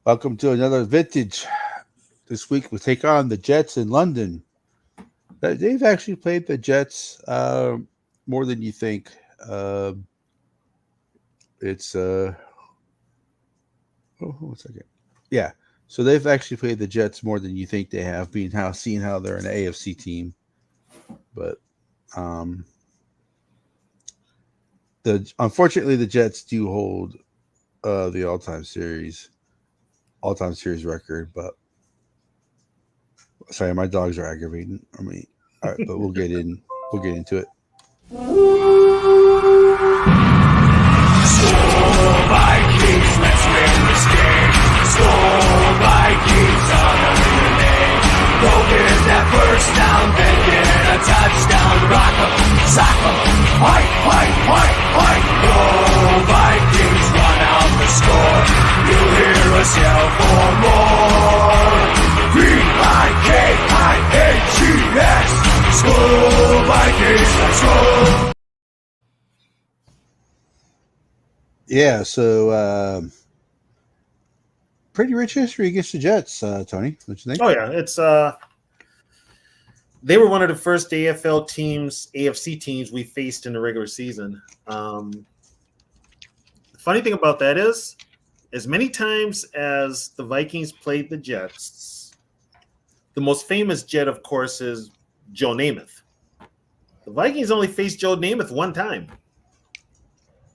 Welcome to another vintage. This week we take on the Jets in London. They've actually played the Jets more than you think. Um it's oh, 1 second. Yeah, so they've actually played the Jets more than you think they have, being how seeing how they're an AFC team. But um, the unfortunately the Jets do hold the all-time series record. But sorry, my dogs are aggravating. All right, but we'll get in. We'll get into it. Vikings, let's win this game. Score Vikings on a winning name. Go get that first down, then get a touchdown. Rock 'em, sock 'em, fight, fight, fight, fight. Go Vikings, run out the score. You'll hear us yell for more. Vikings, Score Vikings, let's go. Yeah, so pretty rich history against the Jets, Tony. What you think? Oh yeah, it's they were one of the first AFC teams we faced in the regular season. The funny thing about that is, as many times as the Vikings played the Jets, the most famous Jet, of course, is Joe Namath. The Vikings only faced Joe Namath one time,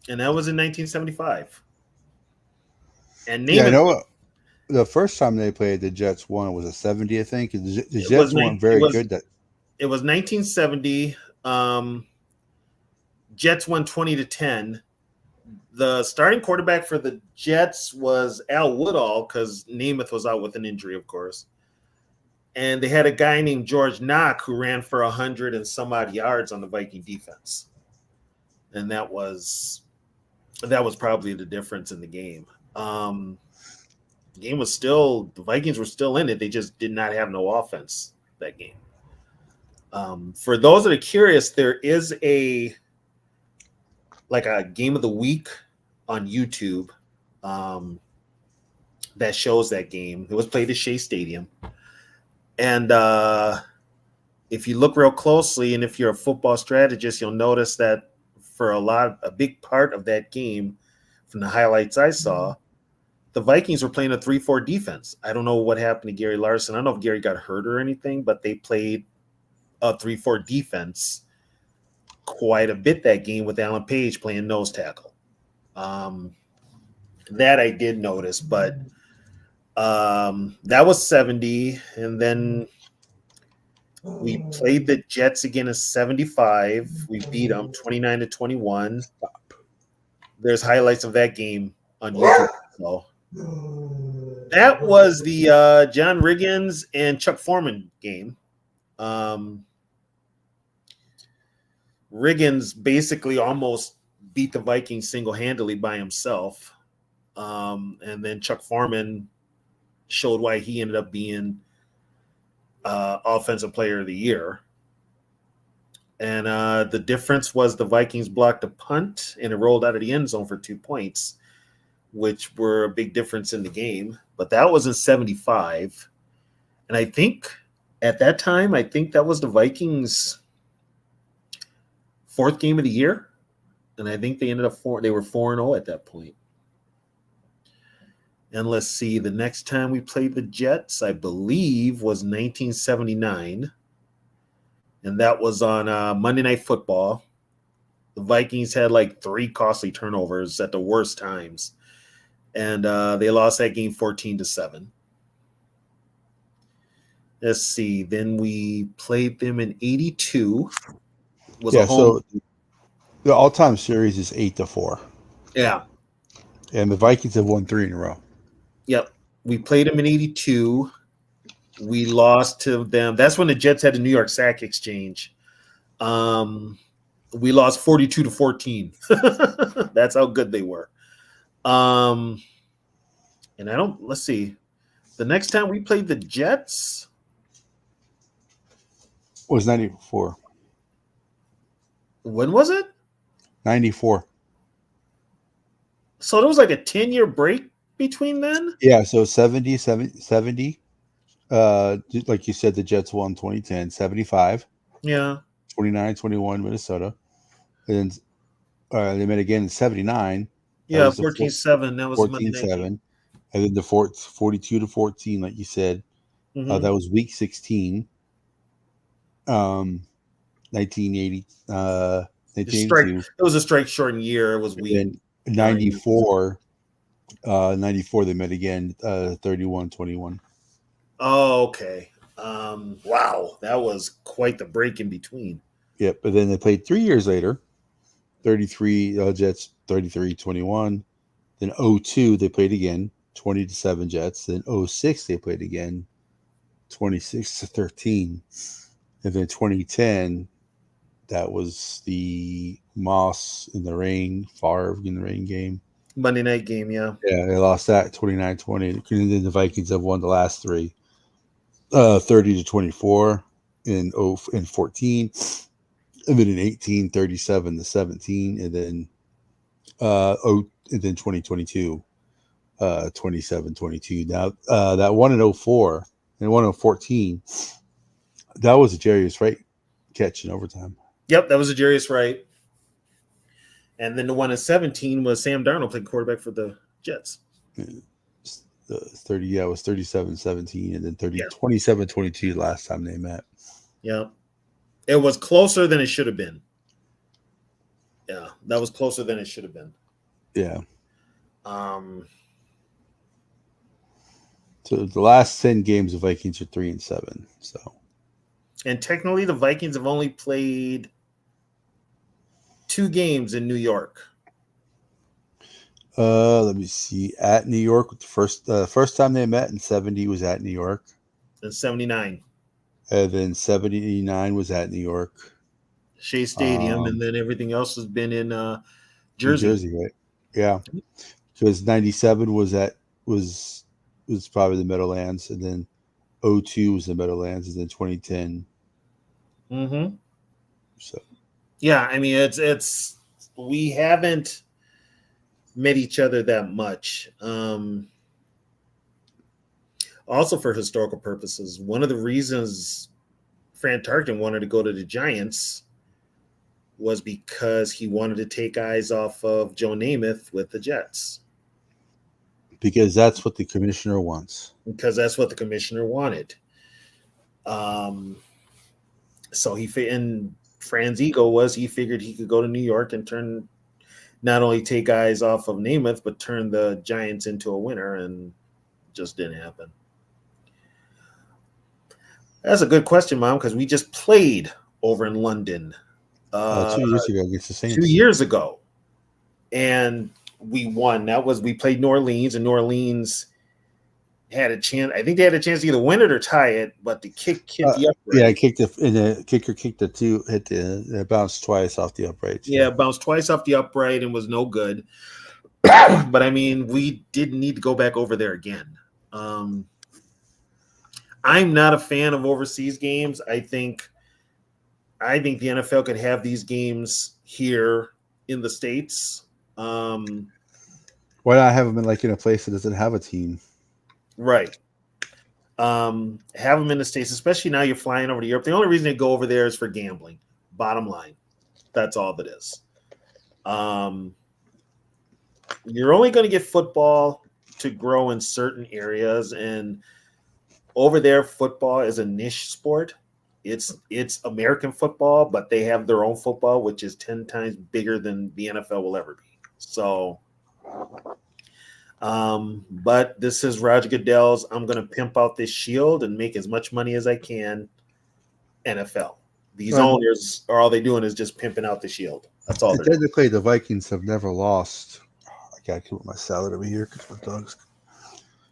and that was in 1975. And Namath, Yeah, I know. The first time they played the Jets won, it was a 70, I think. The Jets weren't very good. It was 1970. Jets won 20-10. The starting quarterback for the Jets was Al Woodall because Namath was out with an injury, of course. And they had a guy named George Knock who ran for 100 and some odd yards on the Viking defense. And that was probably the difference in the game. The Vikings were still in it. They just did not have no offense that game. For those that are curious, there is a game of the week on YouTube that shows that game. It was played at Shea Stadium. And if you look real closely, and if you're a football strategist, you'll notice that for a big part of that game, from the highlights I saw, the Vikings were playing a 3-4 defense. I don't know what happened to Gary Larson. I don't know if Gary got hurt or anything, but they played a 3-4 defense quite a bit that game with Alan Page playing nose tackle. That I did notice, but that was 70. And then we played the Jets again in 75. We beat them 29-21. There's highlights of that game on YouTube. So that was the John Riggins and Chuck Foreman game. Riggins basically almost beat the Vikings single-handedly by himself. And then Chuck Foreman showed why he ended up being Offensive Player of the Year. And the difference was the Vikings blocked a punt and it rolled out of the end zone for 2 points, which were a big difference in the game. But that was in 75. And I think at that time, that was the Vikings' fourth game of the year. And I think they ended up they were 4-0 at that point. And let's see, the next time we played the Jets, I believe, was 1979. And that was on Monday Night Football. The Vikings had 3 costly turnovers at the worst times. And they lost that game 14-7. Let's see. Then we played them in 82. So the all-time series is 8-4. Yeah. And the Vikings have won 3 in a row. Yep. We played them in 82. We lost to them. That's when the Jets had the New York Sack Exchange. We lost 42-14. That's how good they were. And let's see. The next time we played the Jets was 94. When was it? 94. So there was a 10-year break between then? Yeah, so 70. Like you said, the Jets won 2010, 75, Yeah. 29-21 Minnesota. And then they met again in 79. That Yeah, was the 14-7. That was a Monday night game. 14-7. And then the 42-14, like you said. Mhm. That was week 16. 1980, The strike. 1982. It was a strike shortened year. It was And week then 9. 94 they met again, 31-21. Oh, okay. Wow, that was quite the break in between. Yep. But then they played 3 years later, 33 Jets, 33-21. Then 02 they played again, 20-7 Jets. Then 06 they played again, 26-13. And then 2010, that was the Moss in the rain, Favre in the rain game. Monday night game, yeah. Yeah, they lost that 29-20. And then the Vikings have won the last three, 30-24 in 14, and then in 18, 37-17, and then and then 2022, 27-22. Now that one in 04 and one in 14, that was a Jarius Wright catch in overtime. Yep, that was a Jarius Wright. And then the one in 17 was Sam Darnold playing quarterback for the Jets. 30, yeah, it was 37-17, and then 27-22 last time they met. Yeah. It was closer than it should have been. Yeah, that was closer than it should have been. Yeah. Um, So the last 10 games, the Vikings are 3-7. So, and technically, the Vikings have only played 2 games in New York. let me see. At New York, the first time they met in 70 was at New York. In 79. And then 79 was at New York. Shea Stadium, and then everything else has been in Jersey. New Jersey, right? Yeah. Because 97 was probably the Meadowlands, and then 02 was the Meadowlands, and then 2010. Mm-hmm. So yeah, I mean it's we haven't met each other that much. Also for historical purposes, one of the reasons Fran Tarkenton wanted to go to the Giants was because he wanted to take eyes off of Joe Namath with the Jets. Because that's what the commissioner wants. Because that's what the commissioner wanted. So and Fran's ego was he figured he could go to New York and not only take eyes off of Namath, but turn the Giants into a winner, and just didn't happen. That's a good question, Mom, because we just played over in London 2 years ago against the Saints. 2 years ago, and we won. We played New Orleans, and New Orleans had a chance. I think they had a chance to either win it or tie it, but the kick hit the upright. Yeah, the kicker kicked the two, it bounced twice off the upright. Yeah, it bounced twice off the upright and was no good. But I mean, we didn't need to go back over there again. I'm not a fan of overseas games. I think the NFL could have these games here in the States. Why not have them in a place that doesn't have a team? Right. Have them in the States, especially now you're flying over to Europe. The only reason they go over there is for gambling. Bottom line. That's all that is. You're only going to get football to grow in certain areas, and over there, football is a niche sport. It's American football, but they have their own football, which is 10 times bigger than the NFL will ever be. So, but this is Roger Goodell's. I'm going to pimp out this shield and make as much money as I can. NFL. These owners are all they doing is just pimping out the shield. That's all. Technically, the Vikings have never lost. I gotta keep my salad over here because my dogs.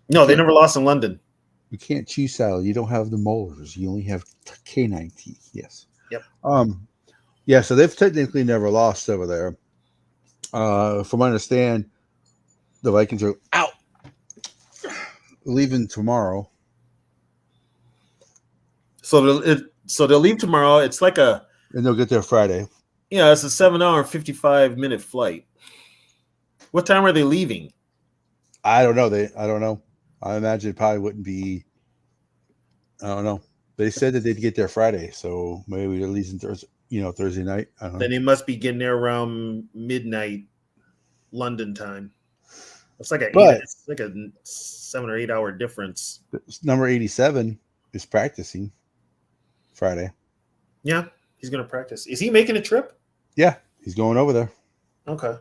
No, they never lost in London. You can't chew salad. You don't have the molars. You only have canine teeth. Yes. Yep. Yeah. So they've technically never lost over there. From what I understand, the Vikings are out, leaving tomorrow. So they'll leave tomorrow. It's like and they'll get there Friday. Yeah, it's a 7-hour and 55-minute flight. What time are they leaving? I don't know. I don't know. I imagine it probably wouldn't be. I don't know. They said that they'd get there Friday, so maybe they're leaving Thursday. Thursday night. I don't know. Then they must be getting there around midnight London time. It's like But it's like a 7 or 8 hour difference. number 87 is practicing Friday. Yeah, he's gonna practice. Is he making a trip? Yeah, he's going over there. Okay,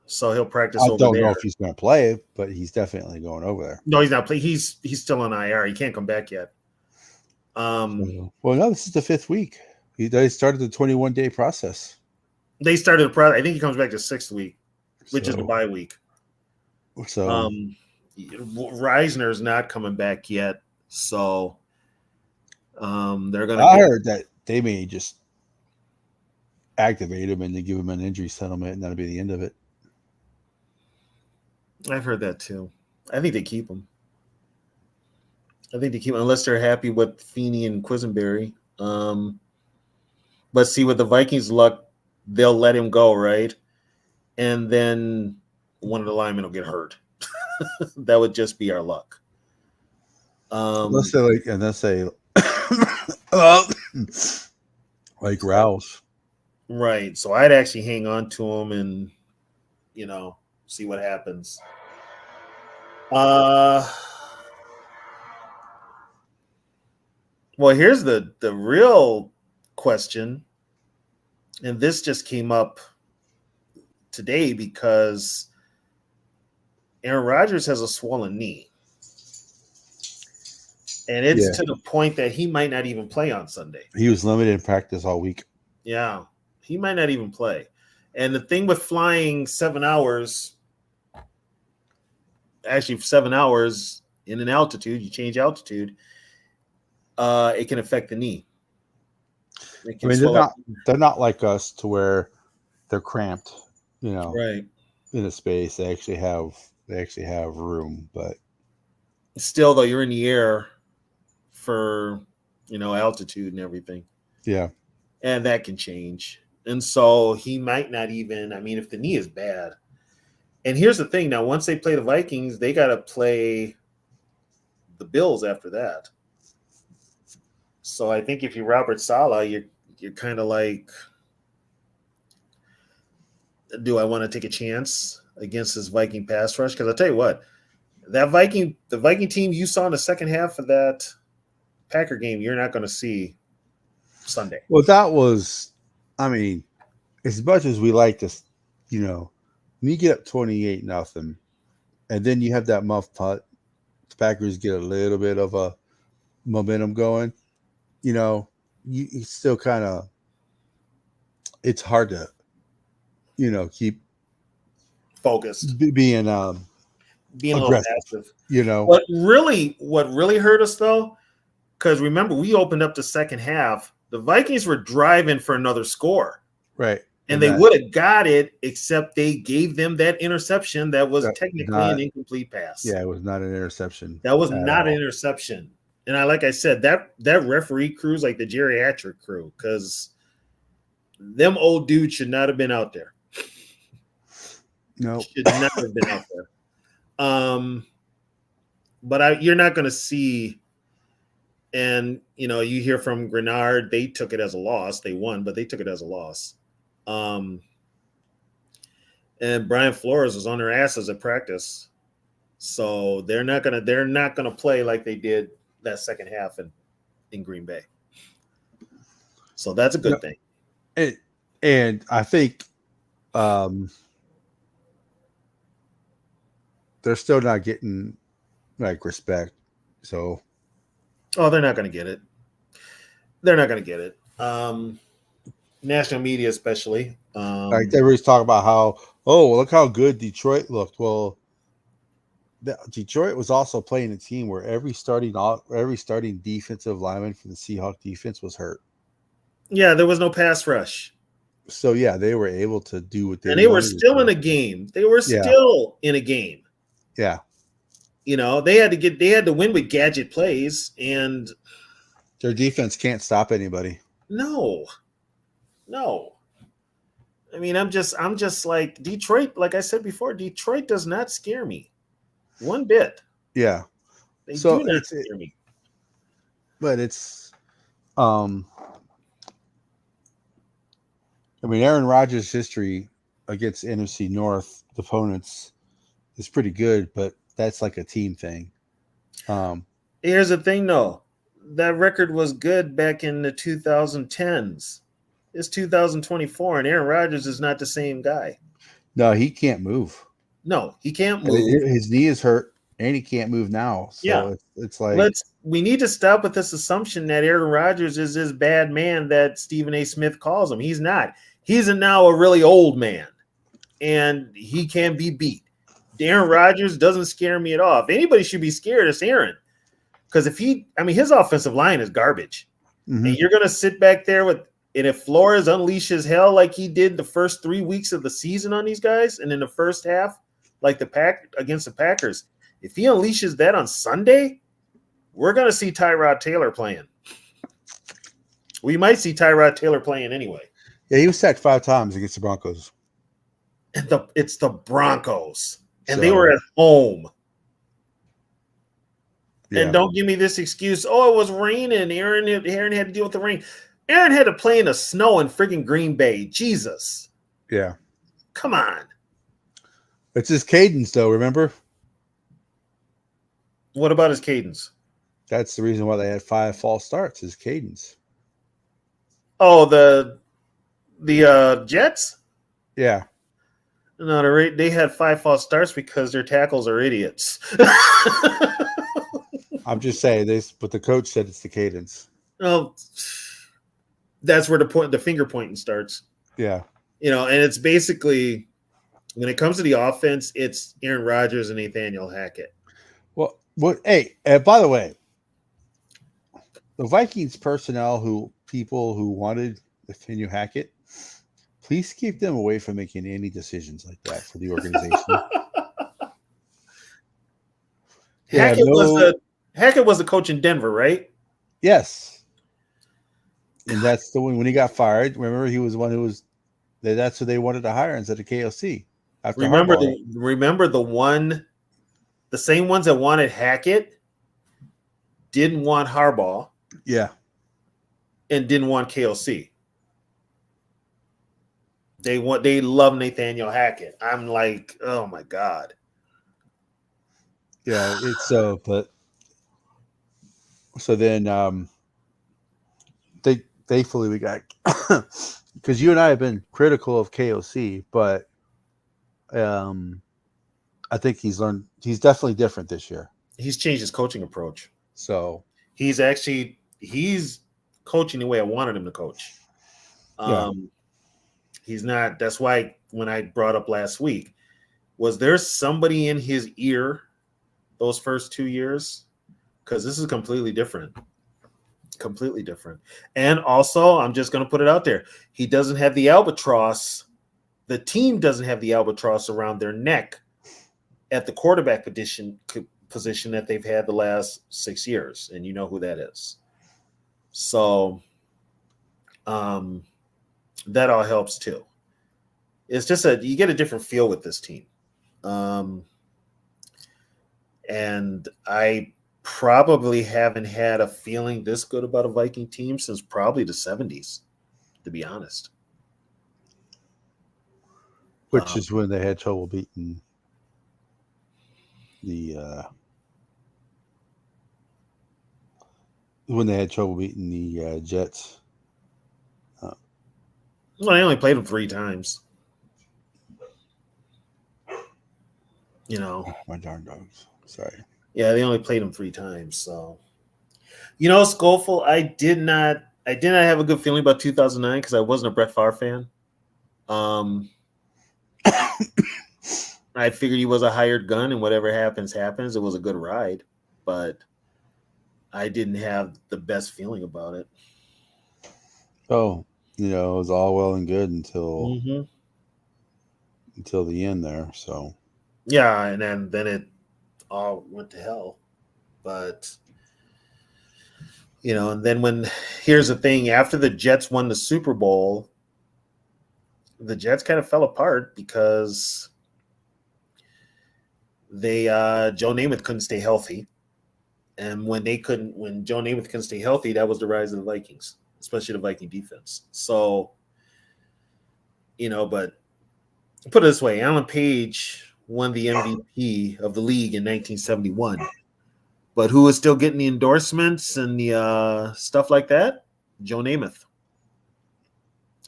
so he'll practice I over don't there. know if he's going to play, but he's definitely going over there. No, he's not playing. He's still on IR. He can't come back yet. Well, no, this is the 5th week. They started the 21-day process. They started the process. I think he comes back the 6th week, which is the bye week. So Reisner's not coming back yet, so they're gonna. I heard that they may just activate him and then give him an injury settlement, and that'll be the end of it. I've heard that too. I think they keep him. Unless they're happy with Feeney and Quisenberry. But see, with the Vikings' luck, they'll let him go, right? And then one of the linemen will get hurt. That would just be our luck. Unless they like Rouse. Right. So I'd actually hang on to him and, see what happens. Well, here's the real question. And this just came up today because Aaron Rodgers has a swollen knee. And it's to the point that he might not even play on Sunday. He was limited in practice all week. Yeah, he might not even play. And the thing with flying 7 hours, actually 7 hours in an altitude, you change altitude, it can affect the knee. I mean, they're not like us to where they're cramped, right in a space. They actually have room, but still, though, you're in the air for altitude and everything. Yeah, and that can change. And so he might not even. I mean, if the knee is bad, and here's the thing: now once they play the Vikings, they got to play the Bills after that. So I think if you're Robert Saleh, you're kind of like, do I want to take a chance against this Viking pass rush? Because I'll tell you what, the Viking team you saw in the second half of that Packer game, you're not going to see Sunday. Well, that was, I mean, as much as we like this, when you get up 28-0, and then you have that muff punt, the Packers get a little bit of a momentum going. You still kind of, it's hard to, keep focused, being a little passive. What really hurt us though, because remember we opened up the second half, the Vikings were driving for another score, right? And they would have got it, except they gave them that interception that was technically an incomplete pass. Yeah, it was not an interception. That was not an interception. And like I said, that referee crew is like the geriatric crew, because them old dudes should not have been out there. No, should not have been out there. But you're not going to see. And you hear from Grenard, they took it as a loss. They won, but they took it as a loss. And Brian Flores was on their asses at practice, so they're not gonna play like they did that second half in Green Bay. So that's a good thing. And I think they're still not getting like respect. So, they're not gonna get it. They're not gonna get it. National media, especially. Like everybody's talking about how, look how good Detroit looked. Well, Detroit was also playing a team where every starting defensive lineman for the Seahawks defense was hurt. Yeah, there was no pass rush. So yeah, they were able to do what they. And they were still in a game. They were still in a game. Yeah. They had to win with gadget plays, and their defense can't stop anybody. No. I mean, I'm just like Detroit. Like I said before, Detroit does not scare me. one bit. Yeah. They So do not scare me. but it's I mean, Aaron Rodgers' history against NFC North opponents is pretty good, but that's like a team thing. Here's the thing, though. That record was good back in the 2010s. It's 2024, and Aaron Rodgers is not the same guy. No, he can't move. No, he can't I mean, move. his knee is hurt, and he can't move now. Yeah. So it's like, We need to stop with this assumption that Aaron Rodgers is this bad man that Stephen A. Smith calls him. He's not. He's now a really old man, and he can be beat. Aaron Rodgers doesn't scare me at all. If anybody should be scared, it's Aaron. Because his offensive line is garbage. mhm. And you're going to sit back there and if Flores unleashes hell like he did the first 3 weeks of the season on these guys, and in the first half, like against the Packers, if he unleashes that on Sunday, we're going to see Tyrod Taylor playing. We might see Tyrod Taylor playing anyway. Yeah, he was sacked 5 times against the Broncos. And it's the Broncos, and they So- were at home. Yeah. And don't give me this excuse. Oh, it was raining. Aaron had to deal with the rain. Aaron had to play in the snow in friggin' Green Bay. Jesus. Yeah. Come on. It's his cadence, though, remember? What about his cadence? That's the reason why they had 5 false starts, his cadence. Oh, the Jets? Yeah. No, they had 5 false starts because their tackles are idiots. I'm just saying this, but the coach said it's the cadence. Oh, that's where the finger pointing starts. Yeah. And it's basically when it comes to the offense, it's Aaron Rodgers and Nathaniel Hackett. Well, hey, by the way, the Vikings personnel people who wanted Nathaniel Hackett, please keep them away from making any decisions like that for the organization. Hackett was the coach in Denver, right? Yes. And that's the one when he got fired. Remember, he was one who was that's who they wanted to hire instead of KLC. After Remember Harbaugh. the same ones that wanted Hackett didn't want Harbaugh. Yeah. And didn't want KLC. They love Nathaniel Hackett. I'm like, oh my God. Yeah, it's but so then thankfully we got because you and I have been critical of KOC, but I think he's definitely different this year. He's changed his coaching approach. So he's coaching the way I wanted him to coach. He's not. That's why when I brought up last week, was there somebody in his ear those first 2 years? Because this is completely different. Completely different. And also, I'm just going to put it out there. He doesn't have the albatross. The team doesn't have the albatross around their neck at the quarterback position that they've had the last 6 years. And you know who that is. So that all helps too. It's just you get a different feel with this team. And I probably haven't had a feeling this good about a Viking team since probably the 70s, to be honest. Which is when they had trouble beating the Jets. Well, I only played them 3 times. My darn dogs. Sorry. Yeah, they only played them 3 times. So, Schofield, I did not have a good feeling about 2009 because I wasn't a Brett Favre fan. I figured he was a hired gun, and whatever happens, happens. It was a good ride, but I didn't have the best feeling about it. Oh, it was all well and good until the end there. So yeah, and then it all went to hell. But and then here's the thing: after the Jets won the Super Bowl, the Jets kind of fell apart because They Joe Namath couldn't stay healthy, and when Joe Namath couldn't stay healthy, that was the rise of the Vikings, especially the Viking defense. So, but put it this way: Alan Page won the MVP of the league in 1971, but who was still getting the endorsements and the stuff like that? Joe Namath.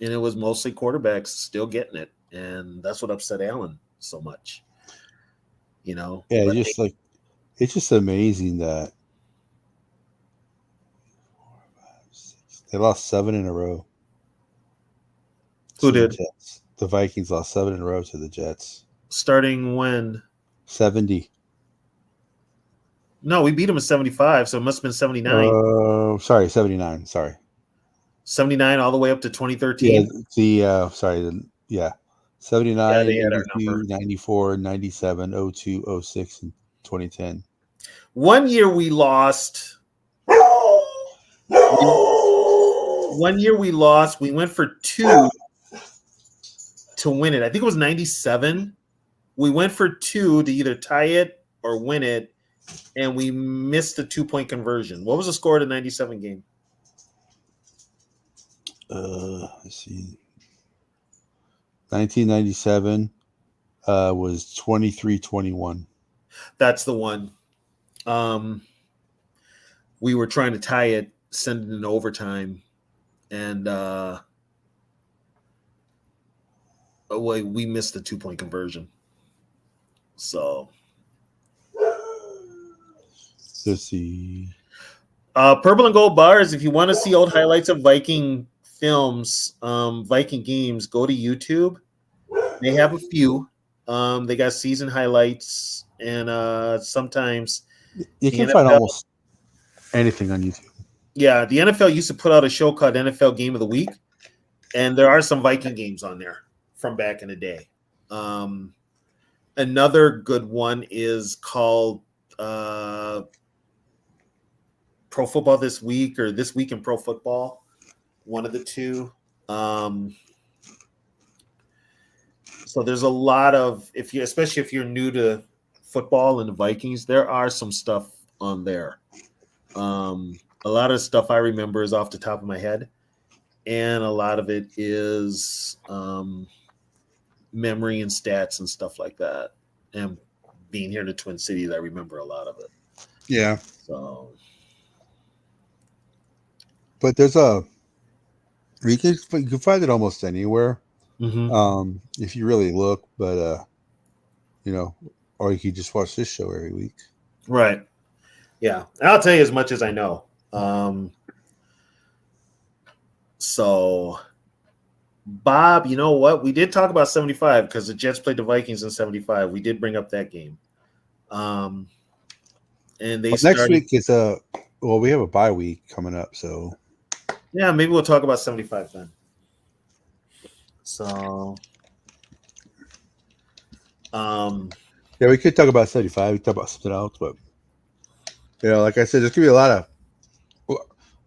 And it was mostly quarterbacks still getting it, and that's what upset Allen so much. Yeah, but it's just amazing that they lost 7 in a row. Who to the did? Jets. The Vikings lost 7 in a row to the Jets. Starting when? 70. No, we beat them in 75, so it must have been 79. Oh, sorry, 79. Sorry. 79 all the way up to 2013. Yeah, 79, Yeah, they had our 82, number. 94, 97, 02, 06, and 2010. One year we lost. One year we lost. We went for 2 to win it. I think it was 97. We went for 2 to either tie it or win it, and we missed the 2-point conversion. What was the score of the 97 game? Let's see. 1997 was 23-21. That's the one. We were trying to tie it, send it in overtime, and we missed the 2-point conversion. So let's see. Purple and Gold Bars. If you want to see old highlights of Viking films, Viking games, go to YouTube. They have a few. They got season highlights, and sometimes You can NFL, find almost anything on YouTube. Yeah, the NFL used to put out a show called NFL Game of the Week, and there are some Viking games on there from back in the day. Another good one is called Pro Football This Week or This Week in Pro Football. One of the two. So there's a lot of, especially if you're new to football and the Vikings, there are some stuff on there. A lot of stuff I remember is off the top of my head, and a lot of it is memory and stats and stuff like that. And being here in the Twin Cities, I remember a lot of it. Yeah. So, but there's you can find it almost anywhere. mm-hmm. If you really look, but or you can just watch this show every week. Right. Yeah. I'll tell you as much as I know. So, Bob, you know what? We did talk about 75 because the Jets played the Vikings in 75. We did bring up that game. And they next week is we have a bye week coming up, so yeah, maybe we'll talk about 75 then. So, yeah, we could talk about 75. We could talk about something else, but like I said, there's gonna be a lot of.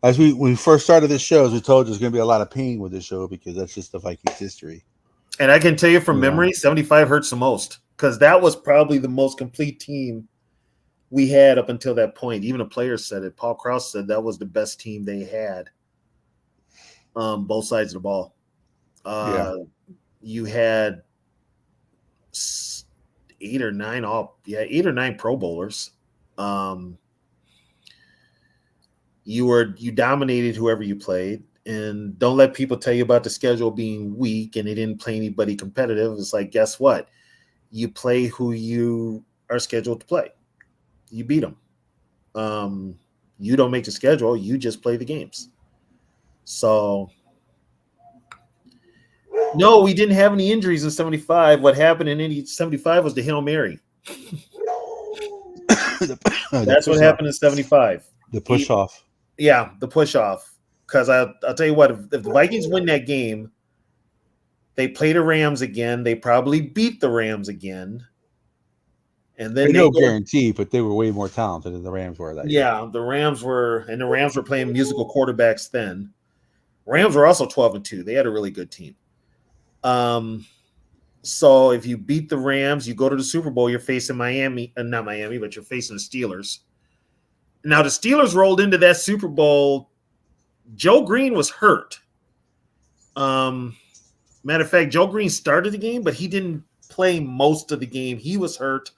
As when we first started this show, as we told you, there's gonna be a lot of pain with this show because that's just the Vikings history. And I can tell you from memory, 75 hurts the most because that was probably the most complete team we had up until that point. Even the players said it. Paul Krause said that was the best team they had. Both sides of the ball. You had 8 or 9 Pro Bowlers. You dominated whoever you played, and don't let people tell you about the schedule being weak and they didn't play anybody competitive. It's like, guess what? You play who you are scheduled to play. You beat them. You don't make the schedule. You just play the games. So, no, we didn't have any injuries in 75. What happened in 75 was the Hail Mary. That's what happened in 75. The push off. Yeah, the push off. Because I'll tell you what, if the Vikings win that game, they play the Rams again. They probably beat the Rams again. And then no guarantee, but they were way more talented than the Rams were that year. Yeah, the Rams were playing musical quarterbacks then. Rams were also 12-2. They had a really good team. So if you beat the Rams, you go to the Super Bowl, you're facing Miami, not Miami, but you're facing the Steelers. Now the Steelers rolled into that Super Bowl. Joe Green was hurt. Matter of fact, Joe Green started the game, but he didn't play most of the game. He was hurt.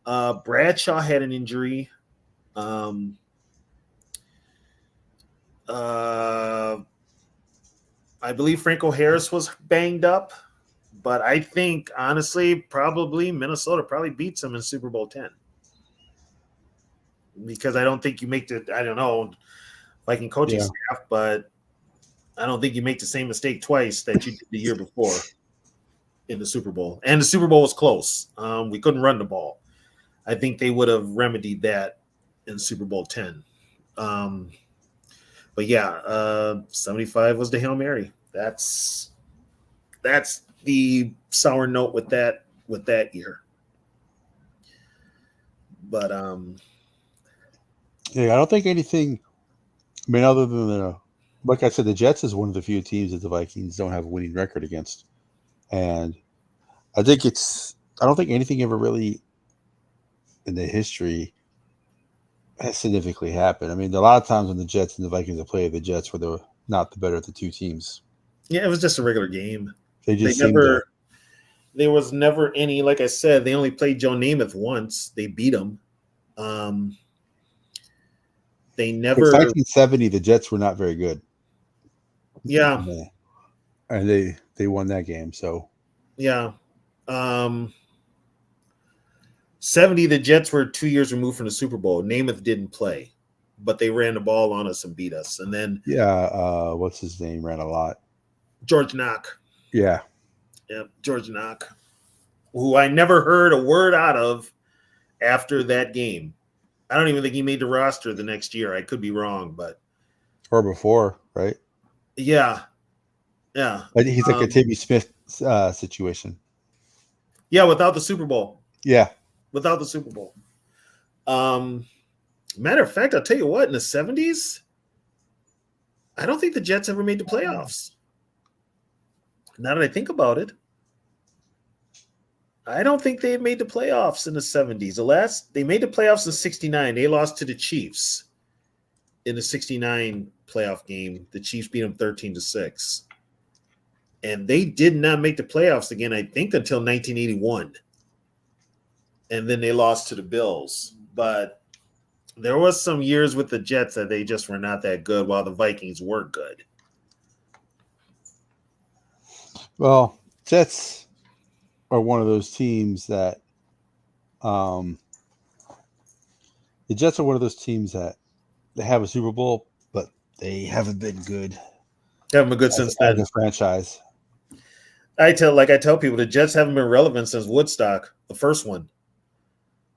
Bradshaw had an injury. Um, I believe Franco Harris was banged up, but I think honestly, probably Minnesota probably beats them in Super Bowl 10 because I don't think you make the I don't know Viking coaching staff, but I don't think you make the same mistake twice that you did the year before in the Super Bowl. And the Super Bowl was close. We couldn't run the ball. I think they would have remedied that in Super Bowl 10. But yeah, 75 was the Hail Mary. That's the sour note with that year. But yeah, I don't think anything. I mean, other than like I said, the Jets is one of the few teams that the Vikings don't have a winning record against, and I think I don't think anything ever really in the history has significantly happened. I mean, a lot of times when the Jets and the Vikings have played, the Jets were not the better of the two teams. yeah, it was just a regular game. They just seemed to. There was never any, like I said, they only played Joe Namath once. They beat him. They never. Since 1970, the Jets were not very good. Yeah. And they won that game. So yeah. 70, the Jets were 2 years removed from the Super Bowl. Namath didn't play, but they ran the ball on us and beat us. And then what's his name ran a lot? George Knock. Yeah. Yeah, George Knock, who I never heard a word out of after that game. I don't even think he made the roster the next year. I could be wrong, but or before, right? Yeah. Yeah. I think he's like a Timmy Smith situation. Yeah, without the Super Bowl. Yeah. Without the Super Bowl. Matter of fact, I'll tell you what, in the 70s, I don't think the Jets ever made the playoffs. Now that I think about it, I don't think they made the playoffs in the 70s. They made the playoffs in 69. They lost to the Chiefs in the 69 playoff game. The Chiefs beat them 13-6. And they did not make the playoffs again, I think, until 1981. And then they lost to the Bills. But there was some years with the Jets that they just were not that good while the Vikings were good. Well, Jets are one of those teams that the Jets are one of those teams that they have a Super Bowl, but they haven't been good. They haven't been good since then. As a franchise. I tell people the Jets haven't been relevant since Woodstock, the first one.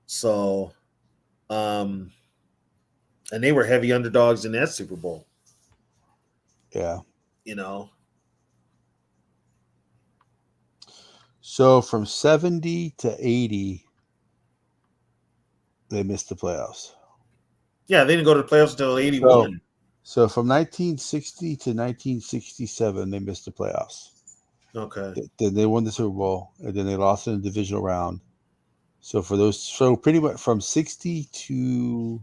So, and they were heavy underdogs in that Super Bowl. Yeah. You know. So from 70 to 80, they missed the playoffs. Yeah, they didn't go to the playoffs until 81. So from 1960 to 1967, they missed the playoffs. Okay. Then they won the Super Bowl, and then they lost in the divisional round. So pretty much from 60 to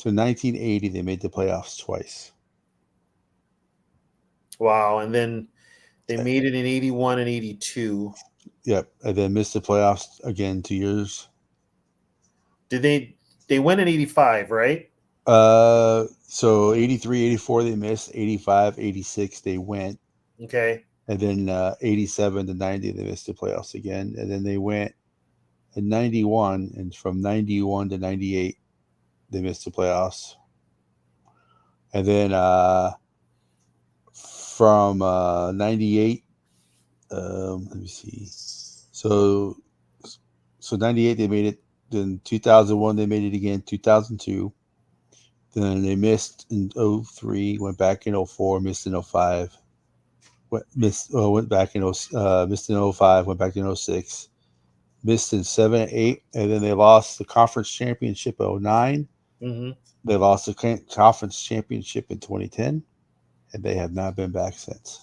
1980, they made the playoffs twice. Wow, and then they made it in 81 and 82. Yep, and then missed the playoffs again 2 years. Did they went in 85, right? So 83, 84 they missed, 85, 86 they went. Okay. And then 87 to 90 they missed the playoffs again, and then they went in 91, and from 91 to 98 they missed the playoffs. And then from 98 let me see. So 98 they made it. Then 2001 they made it again. 2002. Then they missed in 03. Went back in 04. Missed in 05. Went back in missed in 05. Went back in 06. Missed in 7 and 8. And then they lost the conference championship in 09. Mm-hmm. They lost the conference championship in 2010. And they have not been back since.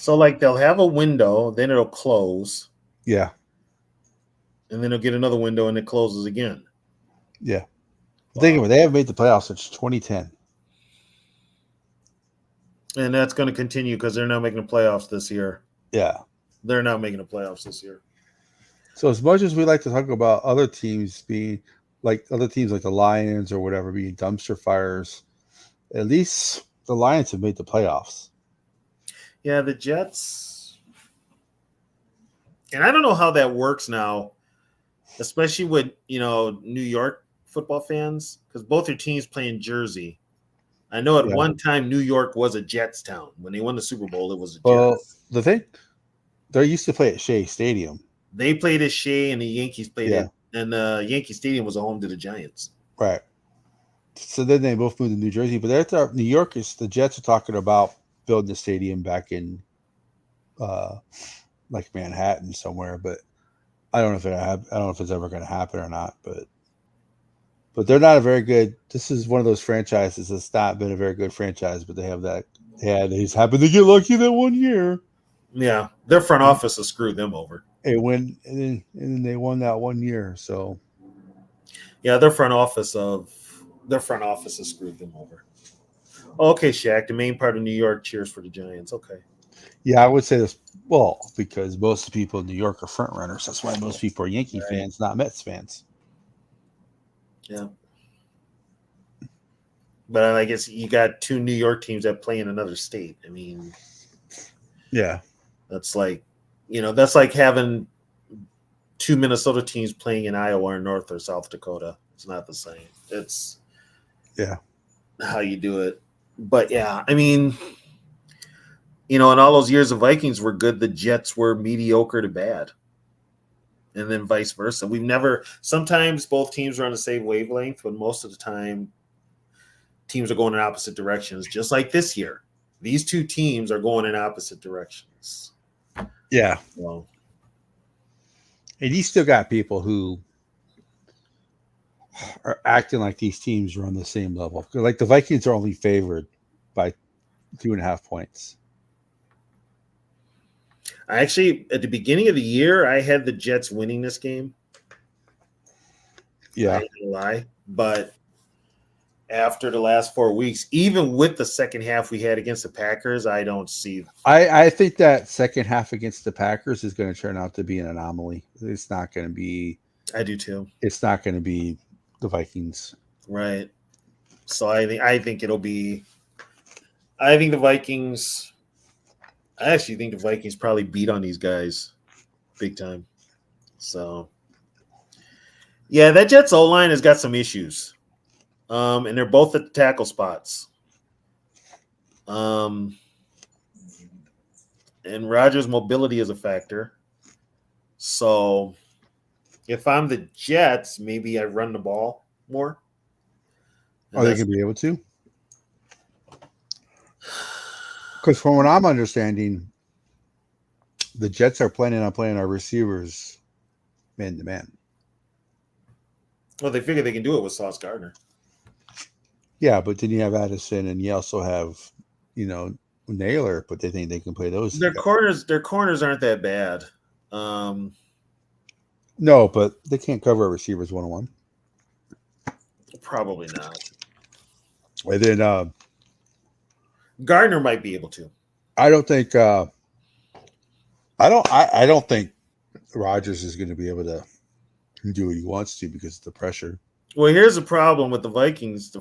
So like they'll have a window, then it'll close, Yeah. and then they'll get another window and it closes again. Yeah. Think Wow. of it. They haven't made the playoffs since 2010. And that's going to continue because they're not making the playoffs this year. Yeah. They're not making the playoffs this year. So as much as we like to talk about other teams being like the Lions or whatever being dumpster fires, at least the Lions have made the playoffs. Yeah, the Jets. And I don't know how that works now, especially with, New York football fans, because both their teams play in Jersey. I know at Yeah. one time New York was a Jets town. When they won the Super Bowl, it was a Well, Jets. the thing, they used to play at Shea Stadium. They played at Shea and the Yankees played Yeah. at, and Yankee Stadium was a home to the Giants. Right. So then they both moved to New Jersey, but they're New York is the Jets are talking about building a stadium back in like Manhattan somewhere, but I don't know if I don't know if it's ever going to happen or not, but they're not a very good. This is one of those franchises that's not been a very good franchise, but they have that. Yeah, they just happened to get lucky that one year. Yeah, their front office has screwed them over. And then they won that one year. So Yeah, their front office has screwed them over. Okay, Shaq, the main part of New York cheers for the Giants. Okay. yeah, I would say this. Well, because most of the people in New York are front runners. That's why most people are Yankee fans, not Mets fans. Yeah. But I guess you got two New York teams that play in another state. I mean, yeah, that's like having two Minnesota teams playing in Iowa or North or South Dakota. It's not the same. It's how you do it. But yeah, I mean, in all those years the Vikings were good, the Jets were mediocre to bad. And then vice versa. Sometimes both teams are on the same wavelength, but most of the time teams are going in opposite directions, just like this year. These two teams are going in opposite directions. Yeah. Well, and you still got people who are acting like these teams are on the same level. Like the Vikings are only favored by 2.5 points. I actually, at the beginning of the year, I had the Jets winning this game. Yeah. I ain't gonna lie. But after the last 4 weeks, even with the second half we had against the Packers, I don't see. I think that second half against the Packers is going to turn out to be an anomaly. It's not going to be. I do too. It's not going to be the Vikings. Right. So I think it'll be. I think the Vikings. I actually think the Vikings probably beat on these guys big time. So, yeah, that Jets O-line has got some issues. And they're both at the tackle spots. And Rodgers' mobility is a factor. So, if I'm the Jets, maybe I run the ball more. Are they going to be able to? Because from what I'm understanding, the Jets are planning on playing our receivers man to man. Well, they figure they can do it with Sauce Gardner. Yeah, but then you have Addison, and you also have, Naylor. But they think they can play those. Their corners aren't that bad. No, but they can't cover receivers 1-on-1. Probably not. And then Gardner might be able to. I don't think. I don't think Rodgers is going to be able to do what he wants to because of the pressure. Well, here's the problem with the Vikings, the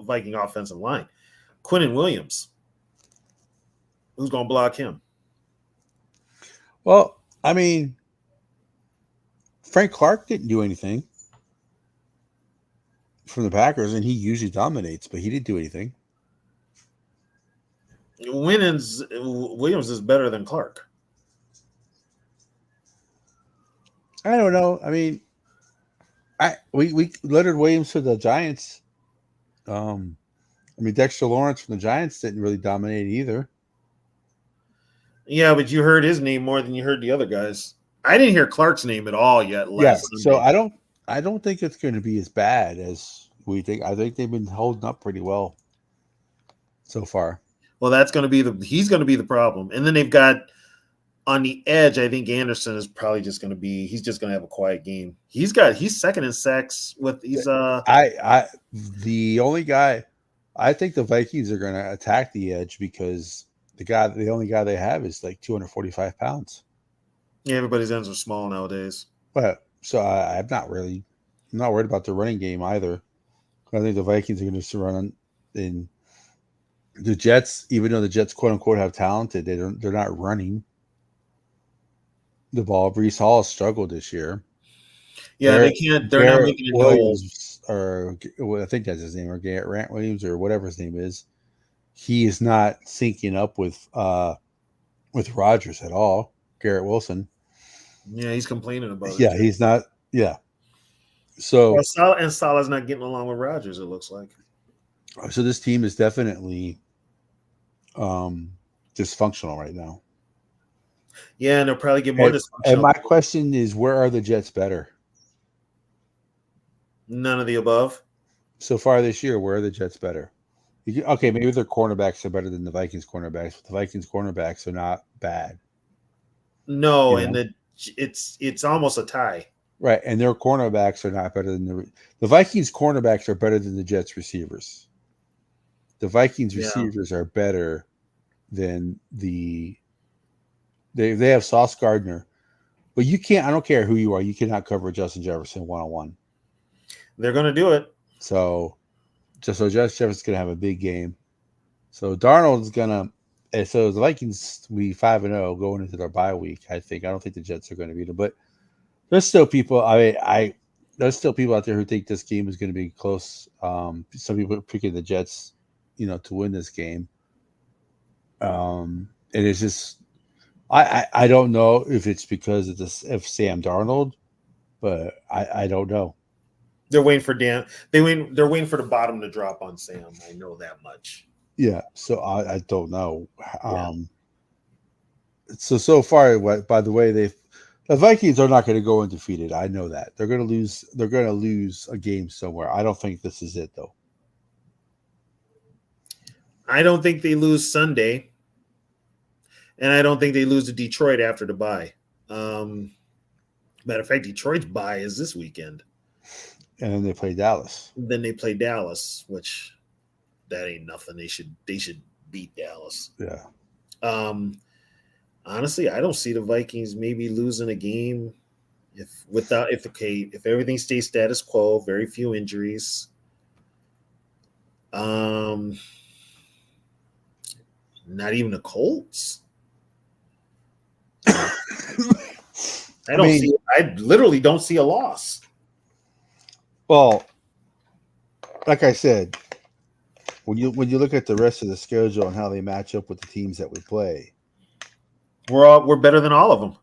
Viking offensive line. Quinnen Williams. Who's going to block him? Well, I mean, Frank Clark didn't do anything from the Packers, and he usually dominates, but he didn't do anything. Williams is better than Clark. I don't know. I mean, we Leonard Williams for the Giants. Dexter Lawrence from the Giants didn't really dominate either. Yeah, but you heard his name more than you heard the other guys. I didn't hear Clark's name at all yet. So I don't think it's going to be as bad as we think. I think they've been holding up pretty well so far. Well, he's going to be the problem. And then they've got on the edge. I think Anderson is probably just going to be. He's just going to have a quiet game. He's second in sacks with The only guy I think the Vikings are going to attack the edge because the only guy they have is like 245 pounds. Yeah, everybody's ends are small nowadays. But so I'm not worried about the running game either. I think the Vikings are going to run in the Jets, even though the Jets quote unquote have talented, they're not running the ball. Brees Hall has struggled this year. Yeah, they can't. They're not making it Williams, or I think that's his name, or Garrett Williams, or whatever his name is. He is not syncing up with Rodgers at all. Garrett Wilson. Yeah, he's complaining about it. Yeah, he's not. Yeah. So Salah's not getting along with Rodgers. It looks like. So this team is definitely dysfunctional right now. Yeah, and they'll probably get more dysfunctional. And my question is, where are the Jets better? None of the above. So far this year, where are the Jets better? Okay, maybe their cornerbacks are better than the Vikings cornerbacks, but the Vikings cornerbacks are not bad. No, and it's almost a tie. Right, and their cornerbacks are not better than the Vikings cornerbacks are better than the Jets receivers. The Vikings receivers are better than they have Sauce Gardner, but you can't. I don't care who you are. You cannot cover Justin Jefferson one-on-one. They're going to do it. So Justin Jefferson's going to have a big game. So Darnold's going to. So the Vikings will be 5-0 going into their bye week. I don't think the Jets are going to beat them, but there's still people. There's still people out there who think this game is going to be close. Some people are picking the Jets, to win this game. And it's just, I don't know if it's because of Sam Darnold, but I don't know. They're waiting for Dan. They're waiting for the bottom to drop on Sam. I know that much. Yeah, so I don't know. So far, by the way, the Vikings are not going to go undefeated. I know that they're going to lose. They're going to lose a game somewhere. I don't think this is it, though. I don't think they lose Sunday, and I don't think they lose to Detroit after the bye. Matter of fact, Detroit's bye is this weekend, and then they play Dallas. Which that ain't nothing. They should beat Dallas. Yeah. Honestly, I don't see the Vikings maybe losing a game if everything stays status quo, very few injuries. Not even the Colts. I literally don't see a loss. Well, like I said, when you look at the rest of the schedule and how they match up with the teams that we play, we're better than all of them.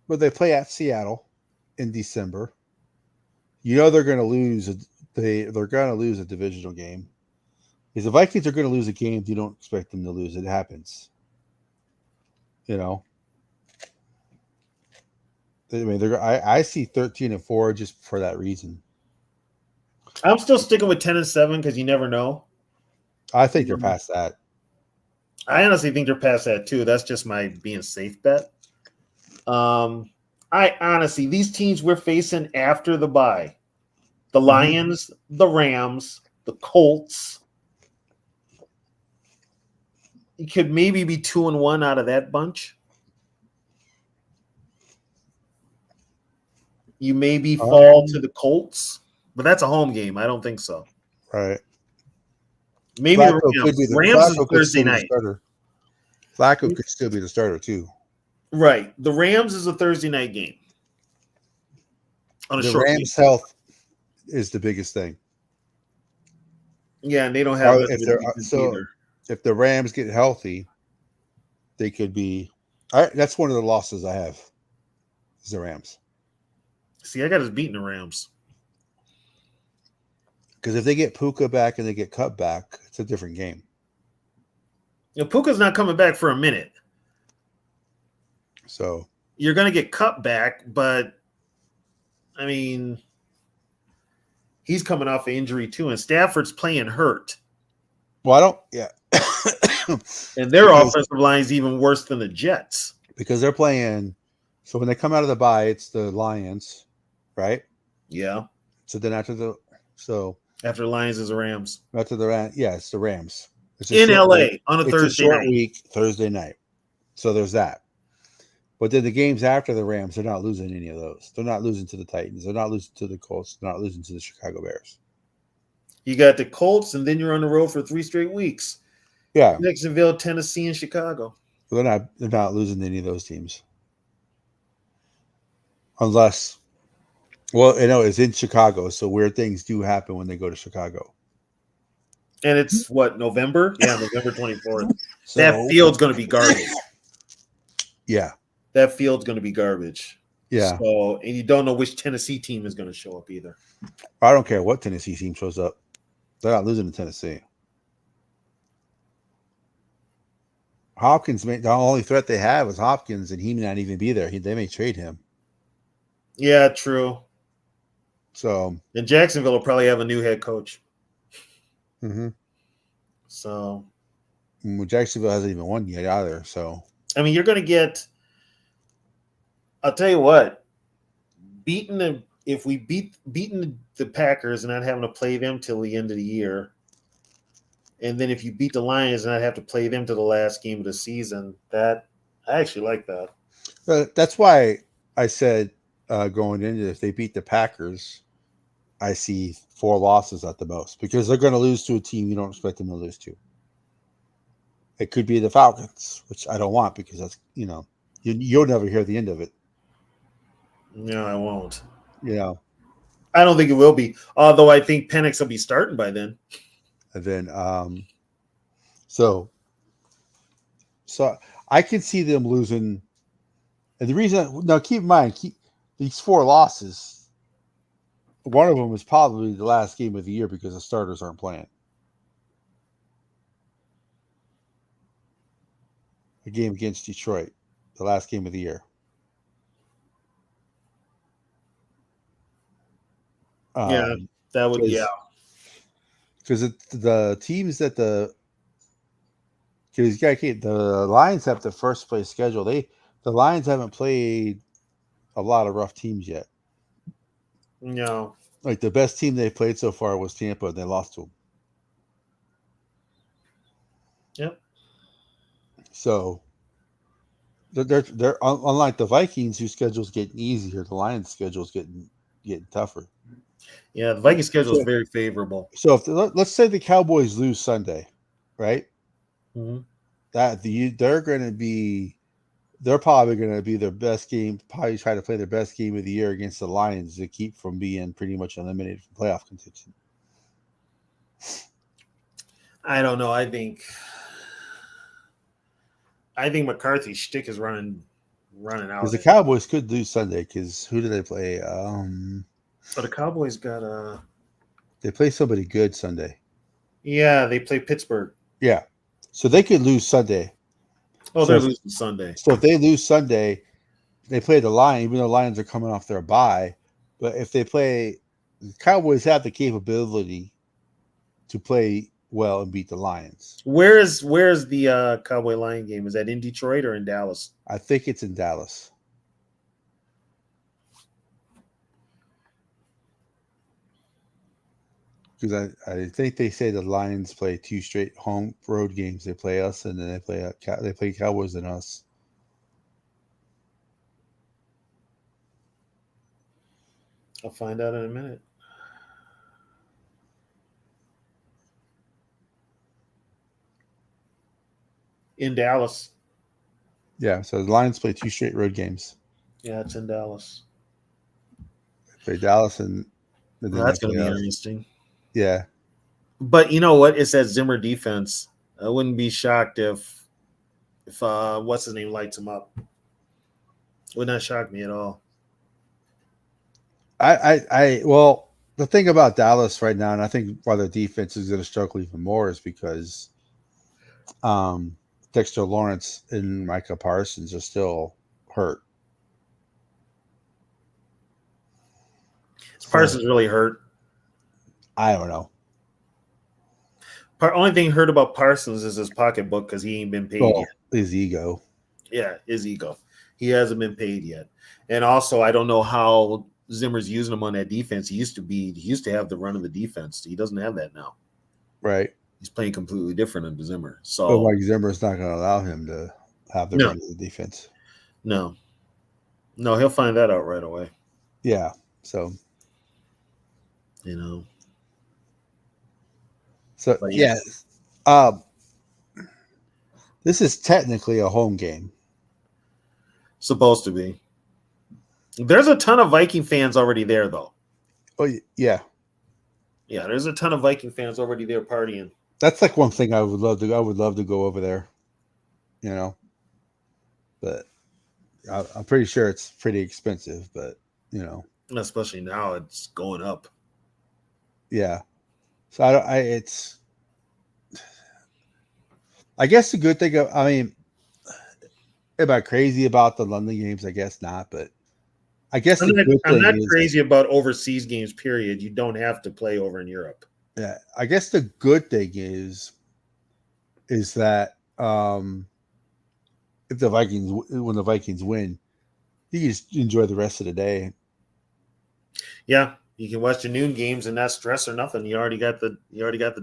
But they play at Seattle in December. They're going to lose. They're going to lose a divisional game. Because the Vikings are going to lose a game, you don't expect them to lose. It happens. I mean, I see 13-4 just for that reason. I'm still sticking with 10-7 because you never know. I think they're past that. I honestly think they're past that too. That's just my being safe bet. These teams we're facing after the bye, the Lions, the Rams, the Colts, you could maybe be 2-1 out of that bunch. You maybe fall to the Colts, but that's a home game. I don't think so. Right. Maybe the Rams is Thursday night. Flacco could still be the starter too. Right. The Rams is a Thursday night game. The Rams' health is the biggest thing. Yeah, and they don't have either. If the Rams get healthy, they could be. That's one of the losses I have. Is the Rams. See, I got us beating the Rams. Because if they get Puka back and they get Cut back, it's a different game. Puka's not coming back for a minute. So you're going to get Cut back, but I mean, he's coming off an injury too, and Stafford's playing hurt. Well, And their because, offensive line is even worse than the Jets. because they're playing. So when they come out of the bye, it's the Lions, right? Yeah. So then After Lions is the Rams. after it's the Rams. It's a In short week. LA on a It's a Thursday short night. week, Thursday night. So there's that. But then the games after the Rams, they're not losing any of those. They're not losing to the Titans. They're not losing to the Colts. They're not losing to the Chicago Bears. You got the Colts, and then you're on the road for 3 straight weeks. Yeah, Jacksonville, Tennessee, and Chicago. they're not losing to any of those teams. Unless, well, it's in Chicago, so weird things do happen when they go to Chicago. And it's what, November? Yeah, November 24th. So That field's going to be garbage. yeah, That field's going to be garbage. yeah. So, and you don't know which Tennessee team is going to show up either. I don't care what Tennessee team shows up. They're not losing to Tennessee. Hopkins, the only threat they have is Hopkins, and he may not even be there. They may trade him. Yeah, true. So, And Jacksonville will probably have a new head coach. mm-hmm. So, Well, Jacksonville hasn't even won yet either. So, I mean, you're going to get. I'll tell you what. If we beaten the Packers and not having to play them till the end of the year, and then if you beat the Lions and not have to play them to the last game of the season, I actually like that. that's why I said going into, if they beat the Packers, I see 4 losses at the most, because they're going to lose to a team you don't expect them to lose to. It could be the Falcons, which I don't want, because that's, you'll never hear the end of it. No, I won't. I don't think it will be. Although I think Penix will be starting by then. And then, so I can see them losing. And the reason, now keep in mind, these 4 losses, one of them is probably the last game of the year because the starters aren't playing. A game against Detroit, the last game of the year. Yeah, that would, yeah. Because the teams that the Lions have the first place schedule. The Lions haven't played a lot of rough teams yet. No. Like, the best team they played so far was Tampa, and they lost to them. Yep. So they're unlike the Vikings, whose schedule's getting easier. The Lions' schedule's getting tougher. Yeah, the Vikings schedule is very favorable. So let's say the Cowboys lose Sunday, right? Mm-hmm. They're probably going to be their best game. Probably try to play their best game of the year against the Lions to keep from being pretty much eliminated from playoff contention. I don't know. I think McCarthy's shtick is running out. Because the Cowboys could lose Sunday. Because who do they play? But the Cowboys got they play somebody good Sunday. Yeah, they play Pittsburgh. Yeah, so they could lose Sunday. Oh, they're losing Sunday. So if they lose Sunday, they play the Lions, even though the Lions are coming off their bye. But if they play, the Cowboys have the capability to play well and beat the Lions. Where's the Cowboy Lion game? Is that in Detroit or in Dallas? I think it's in Dallas. Because I think they say the Lions play 2 straight home road games. They play us, and then they play Cowboys and us. I'll find out in a minute. In Dallas. Yeah, so the Lions play 2 straight road games. Yeah, it's in Dallas. They play Dallas, and that's going to be interesting. Yeah. But you know what? It's that Zimmer defense. I wouldn't be shocked if what's his name lights him up. Would not shock me at all. Well, the thing about Dallas right now, and I think why their defense is going to struggle even more, is because Dexter Lawrence and Micah Parsons are still hurt. Is Parsons really hurt? I don't know. Only thing heard about Parsons is his pocketbook because he ain't been paid Well, yet. his ego. Yeah, his ego. He hasn't been paid yet. And also, I don't know how Zimmer's using him on that defense. He used to have the run of the defense. He doesn't have that now. Right. He's playing completely different under Zimmer. But So Mike Zimmer's not going to allow him to have the no, run of the defense. no, no, he'll find that out right away. Yeah. So You know. But yeah. Um, this is technically a home game. Supposed to be. There's a ton of Viking fans already there, though. Oh yeah. Yeah, there's a ton of Viking fans already there partying. That's like one thing I would love to. I would love to go over there. You know, but I'm pretty sure it's pretty expensive. But you know, Especially now, it's going up. yeah. So I don't. It's. I guess the good thing. I mean, am I crazy about the London games? I guess not. But I guess the good I'm thing not is crazy about overseas games. Period. You don't have to play over in Europe. yeah. I guess the good thing is that if the Vikings when the Vikings win, you can just enjoy the rest of the day. Yeah, you can watch the noon games and not stress or nothing. You already got the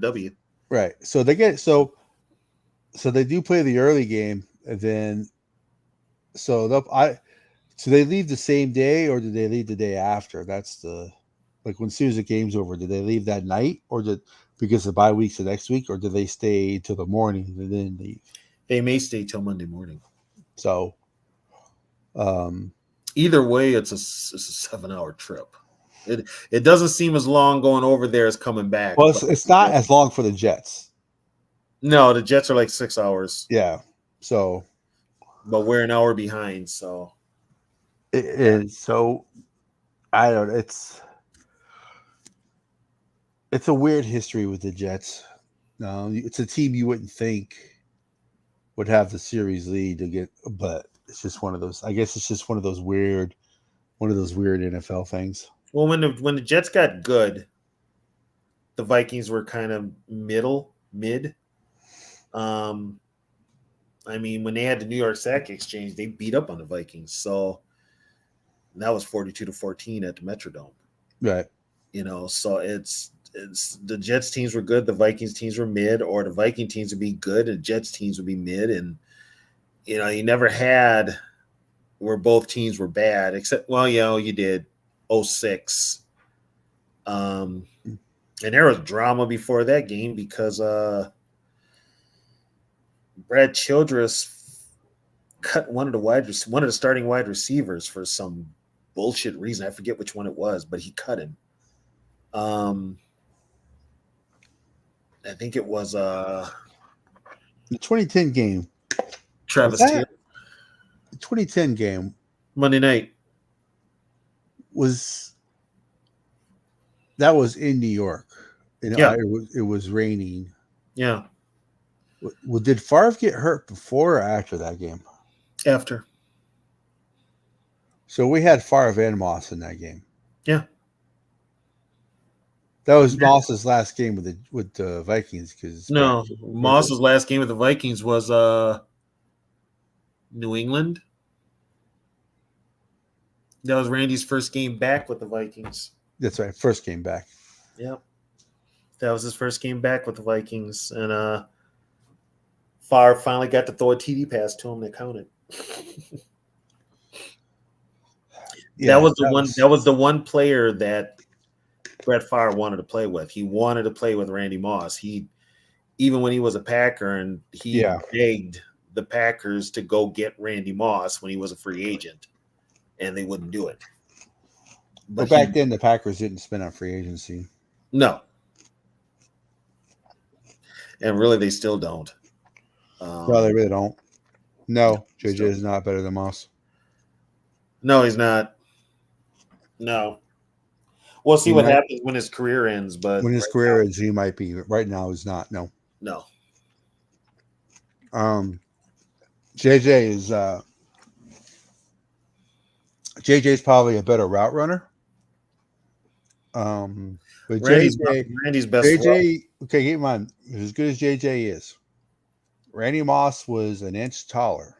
W. Right. So they get so they do play the early game and then so they leave the same day or do they leave the day after? That's the like when soon as the game's over, do they leave that night or because the bye week's the next week or do they stay till the morning and then leave? They may stay till Monday morning. So either way, it's a 7-hour trip. It doesn't seem as long going over there as coming back. well, it's not as long for the Jets. No, the Jets are like 6 hours. Yeah. So but we're an hour behind. So it is. So I don't. It's a weird history with the Jets. It's a team you wouldn't think would have the series lead to get, but it's just one of those. I guess it's just one of those weird NFL things. Well, when the Jets got good, the Vikings were kind of mid. I mean, when they had the New York Sack Exchange, they beat up on the Vikings. So that was 42-14 at the Metrodome. Right. You know, so it's the Jets teams were good, the Vikings teams were mid, or the Viking teams would be good and Jets teams would be mid. And, you know, you never had where both teams were bad, except, well, you know, you did 06. And there was drama before that game because Brad Childress cut one of the starting wide receivers for some bullshit reason. I forget which one it was, but he cut him. I think it was the 2010 game. Travis Taylor. The 2010 game Monday night was in New York. And yeah, it was raining. yeah. Well, did Favre get hurt before or after that game? After. So we had Favre and Moss in that game. Yeah. That was Moss's last game with the Vikings because Moss's last game with the Vikings was New England. That was Randy's first game back with the Vikings. That's right, first game back. Yep. That was his first game back with the Vikings. And Favre finally got to throw a TD pass to him that counted. Yeah, that was the one player that Brett Favre wanted to play with. He wanted to play with Randy Moss. Even when he was a Packer, and he begged the Packers to go get Randy Moss when he was a free agent, and they wouldn't do it. But back then, the Packers didn't spend on free agency. No. And really, they still don't. No, they really don't. No, JJ is not better than Moss. No, he's not. No. We'll see what happens when his career ends. But when his career ends, he might be. Right now, he's not. No. No. JJ is JJ's probably a better route runner. But Randy's best for us. JJ, okay, keep in mind, as good as JJ is, Randy Moss was an inch taller,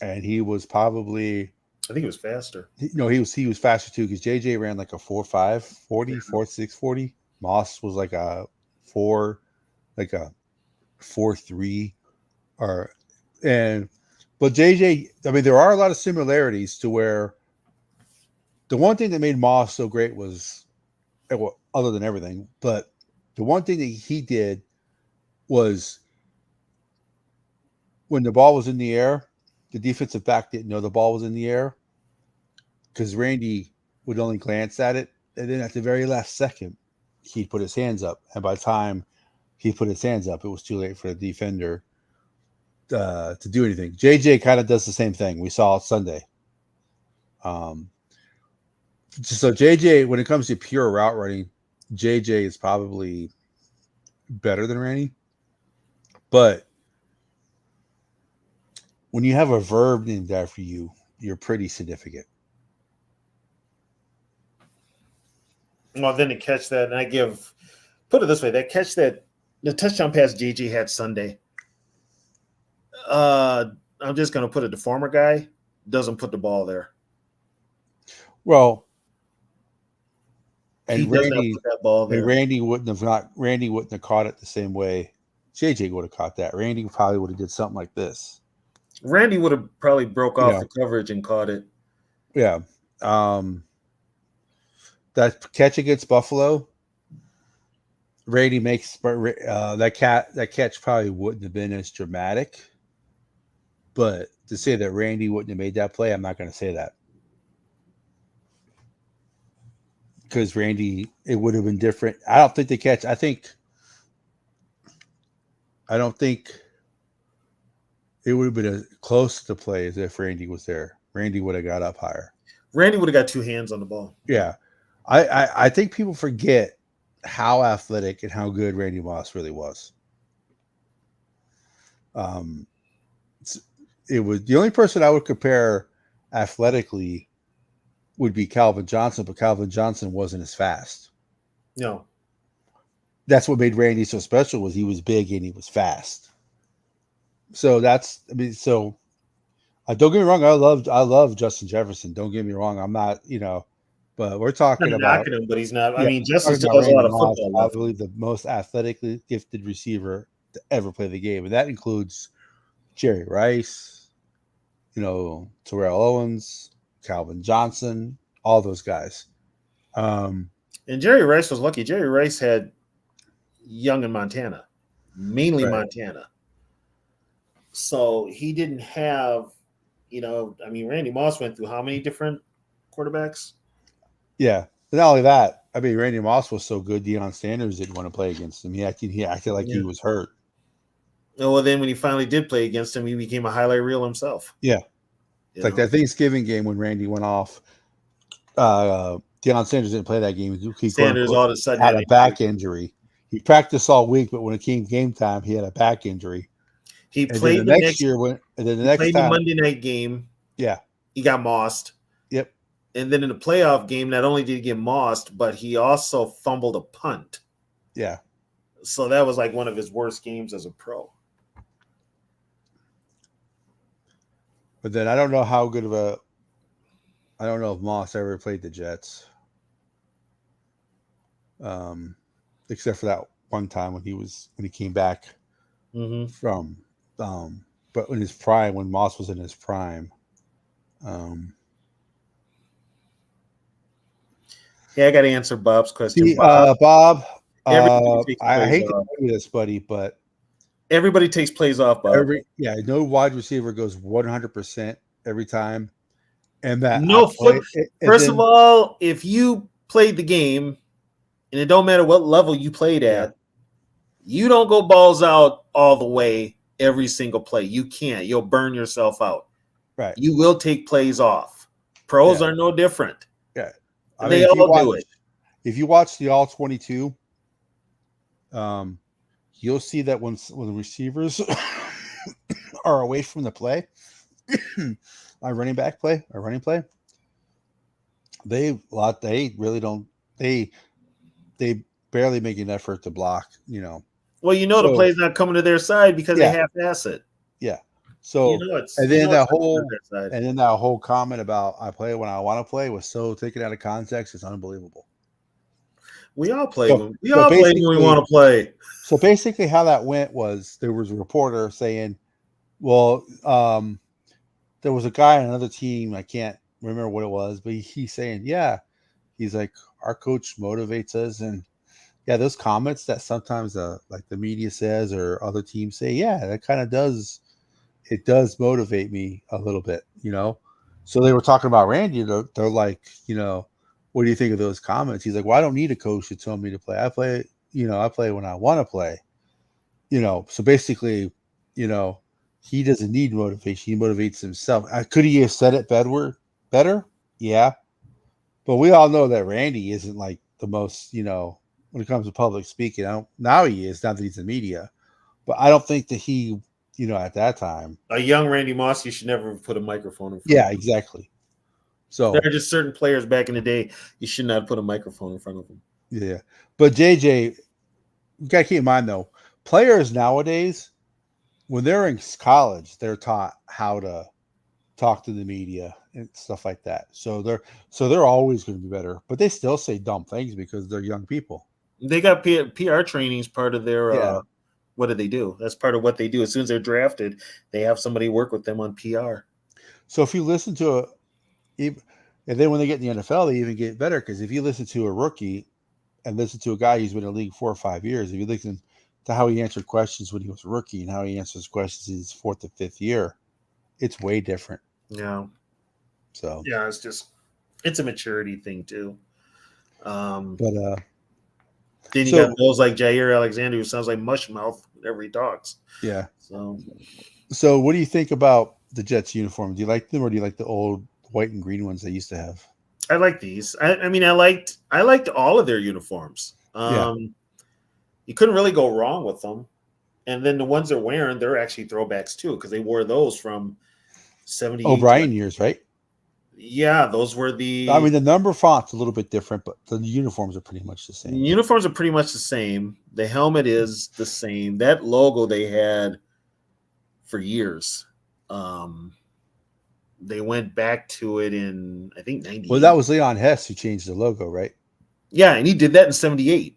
and he was probably I think he was faster. he was faster too because JJ ran like a 4.5 40, 4.6 40. Moss was like a 4, like a 4.3, or and but JJ, I mean, there are a lot of similarities to where the one thing that made Moss so great was, well, other than everything, but the one thing that he did was when the ball was in the air, the defensive back didn't know the ball was in the air because Randy would only glance at it, and then at the very last second, he'd put his hands up, and by the time he put his hands up, it was too late for the defender to do anything. JJ kind of does the same thing. We saw Sunday. So JJ, when it comes to pure route running, JJ is probably better than Randy. But when you have a verb named after you, you're pretty significant. Well, then to catch that, and put it this way, that catch that the touchdown pass JJ had Sunday. I'm just gonna put it. The former guy doesn't put the ball there. Well, and He does not Randy, put that ball there. Randy wouldn't have caught it the same way JJ would have caught that. Randy probably would have did something like this. Randy would have probably broke off the coverage and caught it. Yeah. That catch against Buffalo, Randy makes that catch probably wouldn't have been as dramatic. But to say that Randy wouldn't have made that play, I'm not going to say that. Because Randy, it would have been different. I don't think it would have been as close to play as if Randy was there. Randy would have got up higher. Randy would have got 2 hands on the ball. Yeah. I think people forget how athletic and how good Randy Moss really was. It was the only person I would compare athletically would be Calvin Johnson, but Calvin Johnson wasn't as fast. No. That's what made Randy so special, was he was big and he was fast. So don't get me wrong, I love Justin Jefferson. Don't get me wrong, I'm not, but we're talking about him, but he's not. Yeah, I mean, Justin still about has a lot Randy of Moss, football left. probably the most athletically gifted receiver to ever play the game, and that includes Jerry Rice, Terrell Owens, Calvin Johnson, all those guys. And Jerry Rice was lucky. Jerry Rice had Young in Montana, mainly Right. Montana. So he didn't have, Randy Moss went through how many different quarterbacks? Yeah. But not only that, Randy Moss was so good, Deion Sanders didn't want to play against him. He acted like he was hurt. Well, then when he finally did play against him, he became a highlight reel himself. Yeah. It's like that Thanksgiving game when Randy went off. Deion Sanders didn't play that game. He Sanders all of a sudden had a back injury. He practiced all week, but when it came game time, he had a back injury. He And played then the next year, the Monday night game. Yeah. He got mossed. Yep. And then in the playoff game, not only did he get mossed, but he also fumbled a punt. Yeah. So that was like one of his worst games as a pro. But then I don't know if Moss ever played the Jets. Except for that one time when he came back from but in his prime, when Moss was in his prime. Yeah, I got to answer Bob's question. Bob, I hate to tell you this, buddy, but everybody takes plays off, Bob. No wide receiver goes 100% every time. And that first of all, if you played the game, and it don't matter what level you played at, you don't go balls out all the way every single play. You can't. You'll burn yourself out. Right. You will take plays off. Pros are no different. Yeah. They all do it. If you watch the All 22, you'll see that when the receivers are away from the play, our running play, They really don't. They they barely make an effort to block. Well, the So play's not coming to their side because they yeah, half-ass it. yeah. So You know it's not coming to their side. and then that whole comment about I play when I want to play was so taken out of context. It's unbelievable. We So all play when we want basically, to play. how that went was there was a reporter saying, "Well, there was a guy on another team. I can't remember what it was, but he's saying, yeah, he's like our coach motivates us, and yeah, those comments that sometimes like the media says or other teams say, yeah, that kind of does it does motivate me a little bit. So they were talking about Randy. They're like, what do you think of those comments? He's like, well, I don't need a coach to tell me to play. I play when I want to play. So basically, you know, he doesn't need motivation. He motivates himself. Could he have said it better? Yeah. But we all know that Randy isn't like the most, when it comes to public speaking. Now he is, now that he's in media. But I don't think that he, at that time. A young Randy Moss, you should never put a microphone in front Yeah, of him. exactly. There So, are just certain players back in the day you should not put a microphone in front of them. yeah. But JJ, you got to keep in mind, though, players nowadays, when they're in college, they're taught how to talk to the media and stuff like that. So they're always going to be better, but they still say dumb things because they're young people. They got PR training as part of their Yeah. what do they do? That's part of what they do. As soon as they're drafted, they have somebody work with them on PR. So if you listen to and then when they get in the NFL, they even get better because if you listen to a rookie and listen to a guy who's been in the league 4 or 5 years, if you listen to how he answered questions when he was a rookie and how he answers questions in his fourth or fifth year, it's way different. Yeah. So, Yeah, it's a maturity thing too. but Then you got so those like Jair Alexander who sounds like mushmouth whenever he talks. yeah. So So what do you think about the Jets uniform? Do you like them or do you like the old white and green ones they used to have? I like these. I mean, I liked all of their uniforms. Yeah. You couldn't really go wrong with them. And then the ones they're wearing, they're actually throwbacks too because they wore those from 78. O'Brien years, right? Yeah, those were I mean, the number font's a little bit different, but the uniforms are pretty much the same. uniforms are pretty much the same. The helmet is the same. That logo they had for years. They went back to it in I think 98. Well, that was Leon Hess who changed the logo, right? Yeah, and he did that in 78.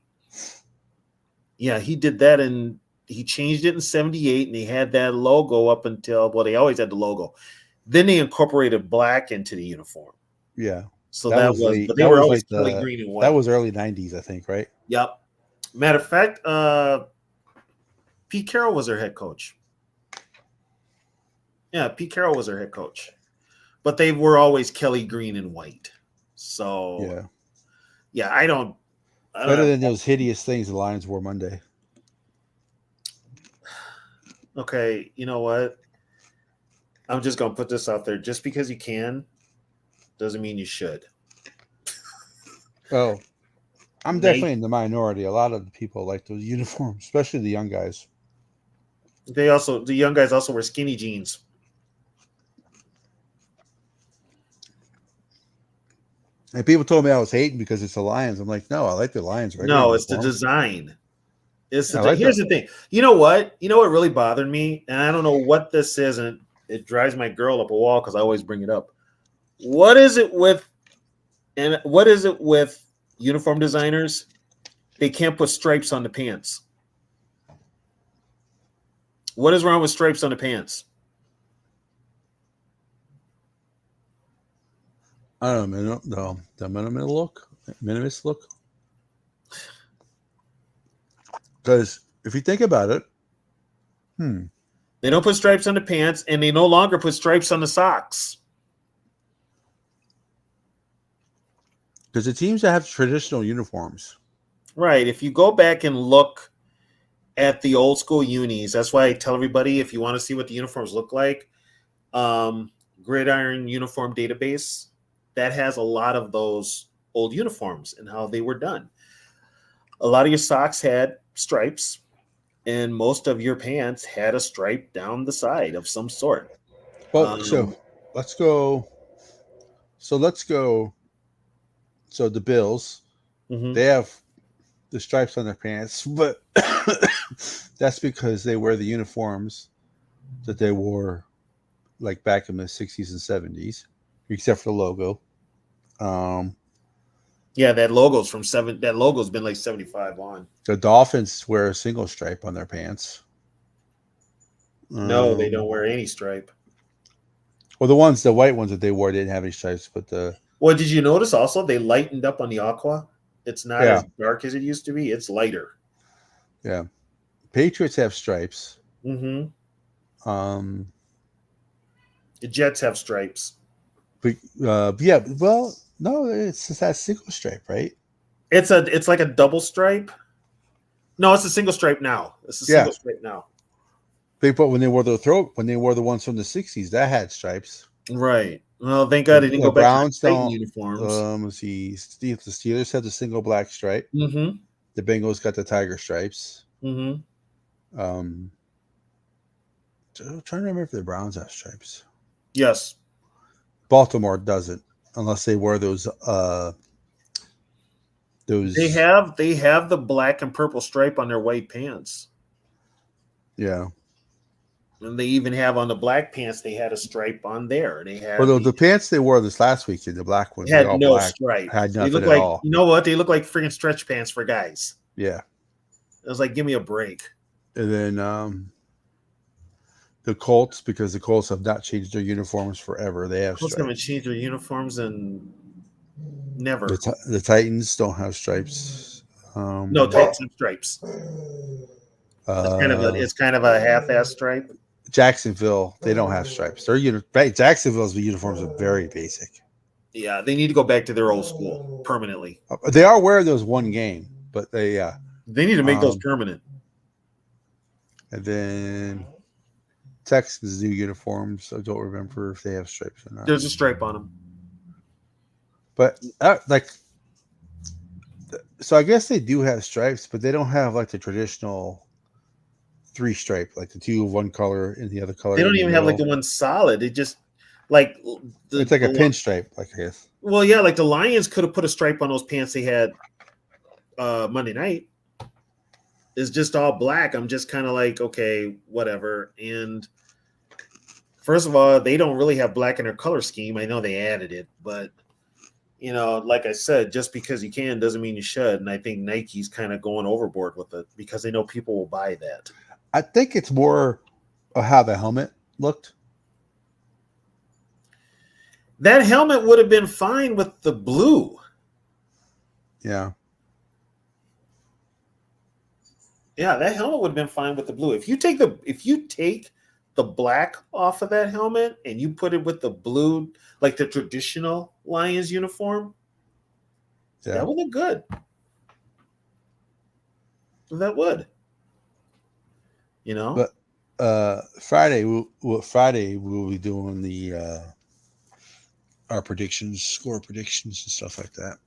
Yeah, he did that and he changed it in 78 and they had that logo up until they always had the logo. Then they incorporated black into the uniform. Yeah. So That was but they were always Kelly green and white. That was early 90s, I think, right? Yep. Matter of fact, Pete Carroll was their head coach. Yeah, Pete Carroll was their head coach. But they were always Kelly green and white. So yeah, I don't better than those hideous things the Lions wore Monday. Okay, you know what? I'm just gonna put this out there. Just because you can doesn't mean you should. Oh, I'm definitely in the minority. A lot of the people like those uniforms, especially the young guys. The young guys also wear skinny jeans. And people told me I was hating because it's the Lions. I'm like, no, I like the Lions. No, it's the design. Here's the thing. You know what? You know what really bothered me, and I don't know what this is, and it drives my girl up a wall because I always bring it up. What is it with uniform designers? They can't put stripes on the pants. What is wrong with stripes on the pants? I don't know. The minimalist look. Because if you think about it, they don't put stripes on the pants, and they no longer put stripes on the socks. Because the teams that have traditional uniforms, right? If you go back and look at the old school unis, that's why I tell everybody if you want to see what the uniforms look like, Gridiron Uniform Database. That has a lot of those old uniforms and how they were done. A lot of your socks had stripes, and most of your pants had a stripe down the side of some sort. Well, so let's go. So the Bills, Mm-hmm. they have the stripes on their pants, but that's because they wear the uniforms that they wore like back in the 60s and 70s, except for the logo. Um, Yeah, that logo's from seven. That logo's been like 75 on. the Dolphins wear a single stripe on their pants. No, they Um, don't wear any stripe. well, the white ones that they wore didn't have any stripes, but Well, did you notice also they lightened up on the aqua? It's not yeah, as dark as it used to be. It's lighter. yeah. Patriots have stripes. Mm-hmm. Um, The Jets have stripes. but yeah, well, no, it's just that single stripe, right? It's like a double stripe. No, it's a single stripe now. It's a Yeah, single stripe now. but when they wore the ones from the 60s, that had stripes. Right. Well, thank God The, they didn't the go back to the Browns Titan don't. uniforms. Let's see. The Steelers have the single black stripe. Mm-hmm. The Bengals got the tiger stripes. Mm-hmm. Um, I'm trying to remember if the Browns have stripes. Yes. Baltimore doesn't, unless they wear those. They have the black and purple stripe on their white pants. Yeah. And they even have on the black pants, they had a stripe on there. They Well, had the pants they wore this last weekend, the black ones, they had all no black, stripe. had They nothing look at like, all. you know what? They look like freaking stretch pants for guys. Yeah. It was like, give me a break. And then the Colts, because the Colts have not changed their uniforms forever, they have Colts haven't stripes. changed their uniforms and never. The Titans don't have stripes. No, Titans have stripes. Uh, It's kind of a half-ass stripe. Jacksonville, they don't have stripes. Jacksonville's uniforms are very basic. Yeah, they need to go back to their old school permanently. They are wearing those one game, but they They need to make those permanent. And then Texans new uniforms. I don't remember if they have stripes or not. There's a stripe on them. But so I guess they do have stripes, but they don't have like the traditional 3 stripe, like the two of one color and the other color. They don't even have like the one solid. It just like it's like a pinstripe, like I guess. Well, yeah, like the Lions could have put a stripe on those pants they had Monday night. It's just all black. I'm just kind of like, okay, whatever. And first of all, they don't really have black in their color scheme. I know they added it, but like I said, just because you can doesn't mean you should. And I think Nike's kind of going overboard with it because they know people will buy that. I think it's more of how the helmet looked. That helmet would have been fine with the blue. Yeah. Yeah, that helmet would have been fine with the blue. If you take the black off of that helmet and you put it with the blue, like the traditional Lions uniform, that would look good. That would. But Friday we'll be doing the our predictions, score predictions, and stuff like that.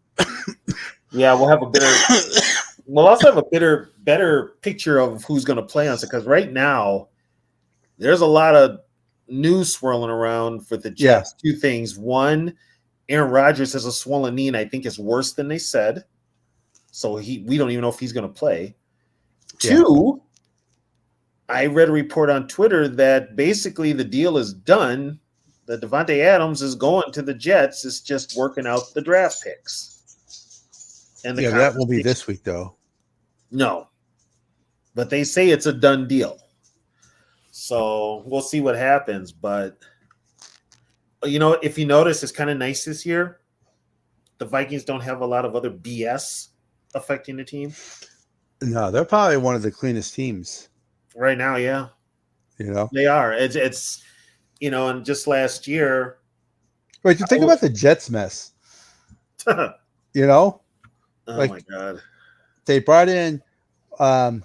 Yeah, we'll have a better. We'll also have a better picture of who's going to play on it because right now there's a lot of news swirling around for the Jets. Yeah. 2 things. One, Aaron Rodgers has a swollen knee, and I think it's worse than they said. So we don't even know if he's going to play. Yeah. 2, I read a report on Twitter that basically the deal is done. That Devontae Adams is going to the Jets. It's just working out the draft picks. And that will be this week, though. No. But they say it's a done deal. So we'll see what happens. But, if you notice, it's kind of nice this year. The Vikings don't have a lot of other BS affecting the team. No, they're probably one of the cleanest teams. Right now, yeah. They are. It's and just last year. Wait, you think about the Jets mess. Oh my God! They brought in Aaron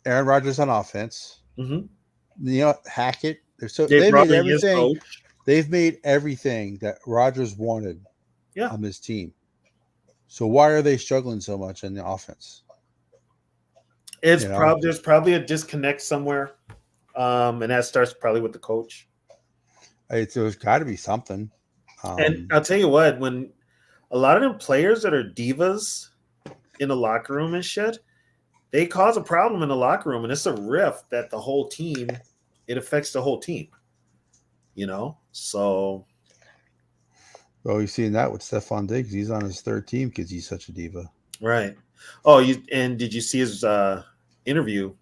Rodgers on offense. Mm-hmm. Hackett. They made everything. They've made everything that Rodgers wanted. Yeah. On this team. So why are they struggling so much in the offense? There's probably a disconnect somewhere, and that starts probably with the coach. There's got to be something. And I'll tell you what, when a lot of them players that are divas in the locker room and shit, they cause a problem in the locker room, and it's a rift that the whole team, it affects the whole team. So Well, you're seeing that with Stephon Diggs. He's on his third team because he's such a diva. right. Oh, did you see his interview?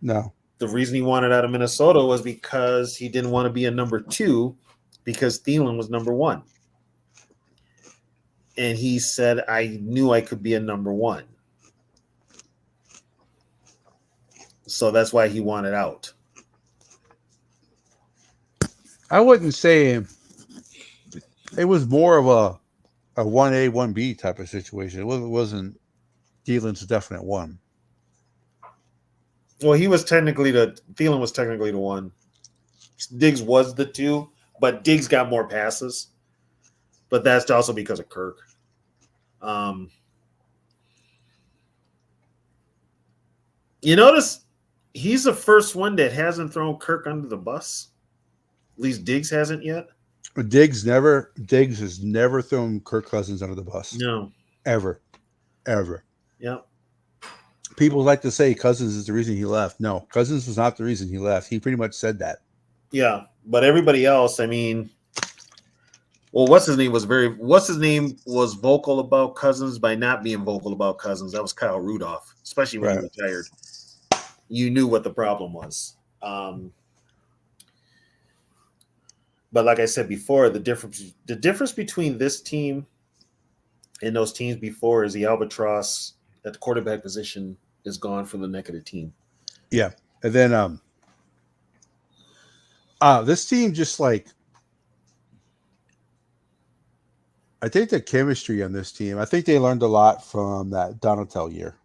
No. The reason he wanted out of Minnesota was because he didn't want to be a number 2 because Thielen was number 1. And he said, I knew I could be a number 1. So that's why he wanted out. I wouldn't say it was more of a 1A, 1B type of situation. It wasn't Thielen's definite one. Well, Thielen was technically the 1. Diggs was the 2, but Diggs got more passes. But that's also because of Kirk. You notice he's the first one that hasn't thrown Kirk under the bus. At least Diggs hasn't yet. Diggs has never thrown Kirk Cousins under the bus. No. Ever. Yeah. People like to say Cousins is the reason he left. No, Cousins was not the reason he left. He pretty much said that. Yeah, but everybody else, I mean, well, what's his name was vocal about Cousins by not being vocal about Cousins. That was Kyle Rudolph, especially when he retired. You knew what the problem was. But like I said before, the difference between this team and those teams before is the albatross at the quarterback position is gone from the neck of the team. Yeah. And then this team just like I think the chemistry on this team, I think they learned a lot from that Donatel year.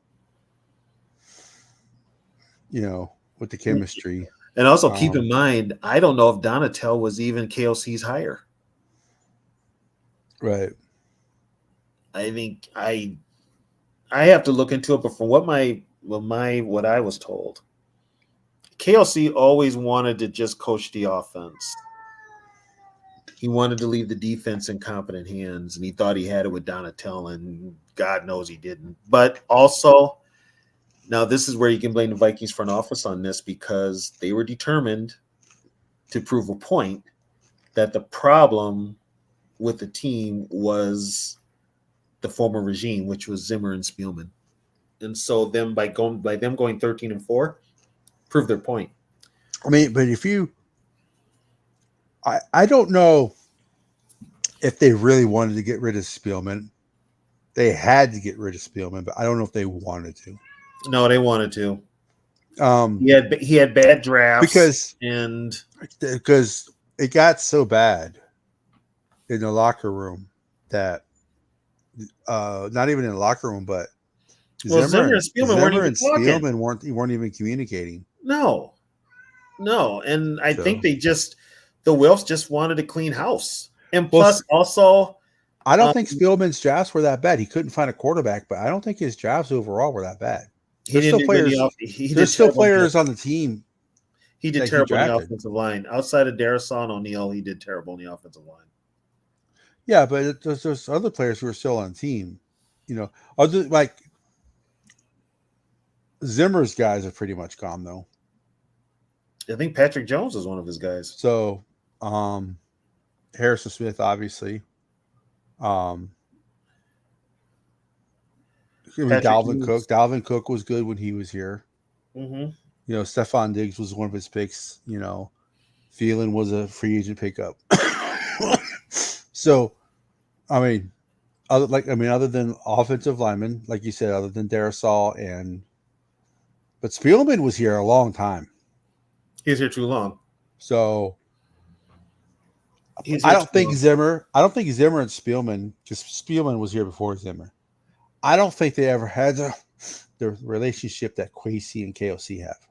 With the chemistry. And also keep in mind, I don't know if Donatel was even KOC's hire. Right. I think I have to look into it, but from what I was told, KLC always wanted to just coach the offense. He wanted to leave the defense in competent hands, and he thought he had it with Donatel, and God knows he didn't. But also, now this is where you can blame the Vikings front office on this because they were determined to prove a point that the problem with the team was the former regime, which was Zimmer and Spielman. And so them by them going 13-4, proved their point. I mean, but I don't know if they really wanted to get rid of Spielman. They had to get rid of Spielman, but I don't know if they wanted to. No, they wanted to. He had bad drafts because it got so bad in the locker room that not even in the locker room, but Zimmer and Spielman weren't even communicating. No, and I think the Wilfs just wanted a clean house, and plus also, I don't think Spielman's drafts were that bad. He couldn't find a quarterback, but I don't think his drafts overall were that bad. There's still players on the team. He did terrible on the offensive line. Outside of Darisaw and O'Neal, he did terrible on the offensive line. Yeah, but there's other players who are still on the team. Other like Zimmer's guys are pretty much gone though. I think Patrick Jones is one of his guys. So, Harrison Smith, obviously. Dalvin Cook was good when he was here. Mm-hmm. Stephon Diggs was one of his picks. Thielen was a free agent pickup. So, other than offensive linemen, like you said, other than Darisaw but Spielman was here a long time. He was here too long. So I don't think Zimmer and Spielman, because Spielman was here before Zimmer. I don't think they ever had the relationship that Kwesi and KOC have.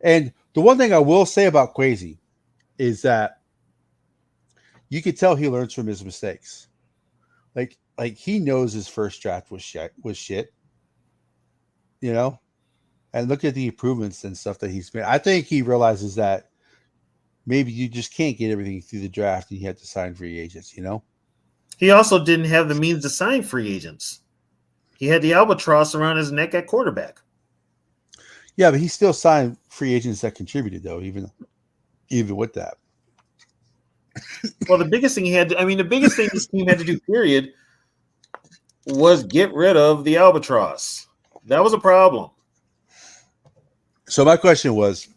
And the one thing I will say about Kwesi is that you could tell he learns from his mistakes. Like he knows his first draft was shit. And look at the improvements and stuff that he's made. I think he realizes that maybe you just can't get everything through the draft and you have to sign free agents, He also didn't have the means to sign free agents. He had the albatross around his neck at quarterback. Yeah, but he still signed free agents that contributed, though, even with that. Well, the biggest thing the biggest thing this team had to do, period, was get rid of the albatross. That was a problem. So my question was,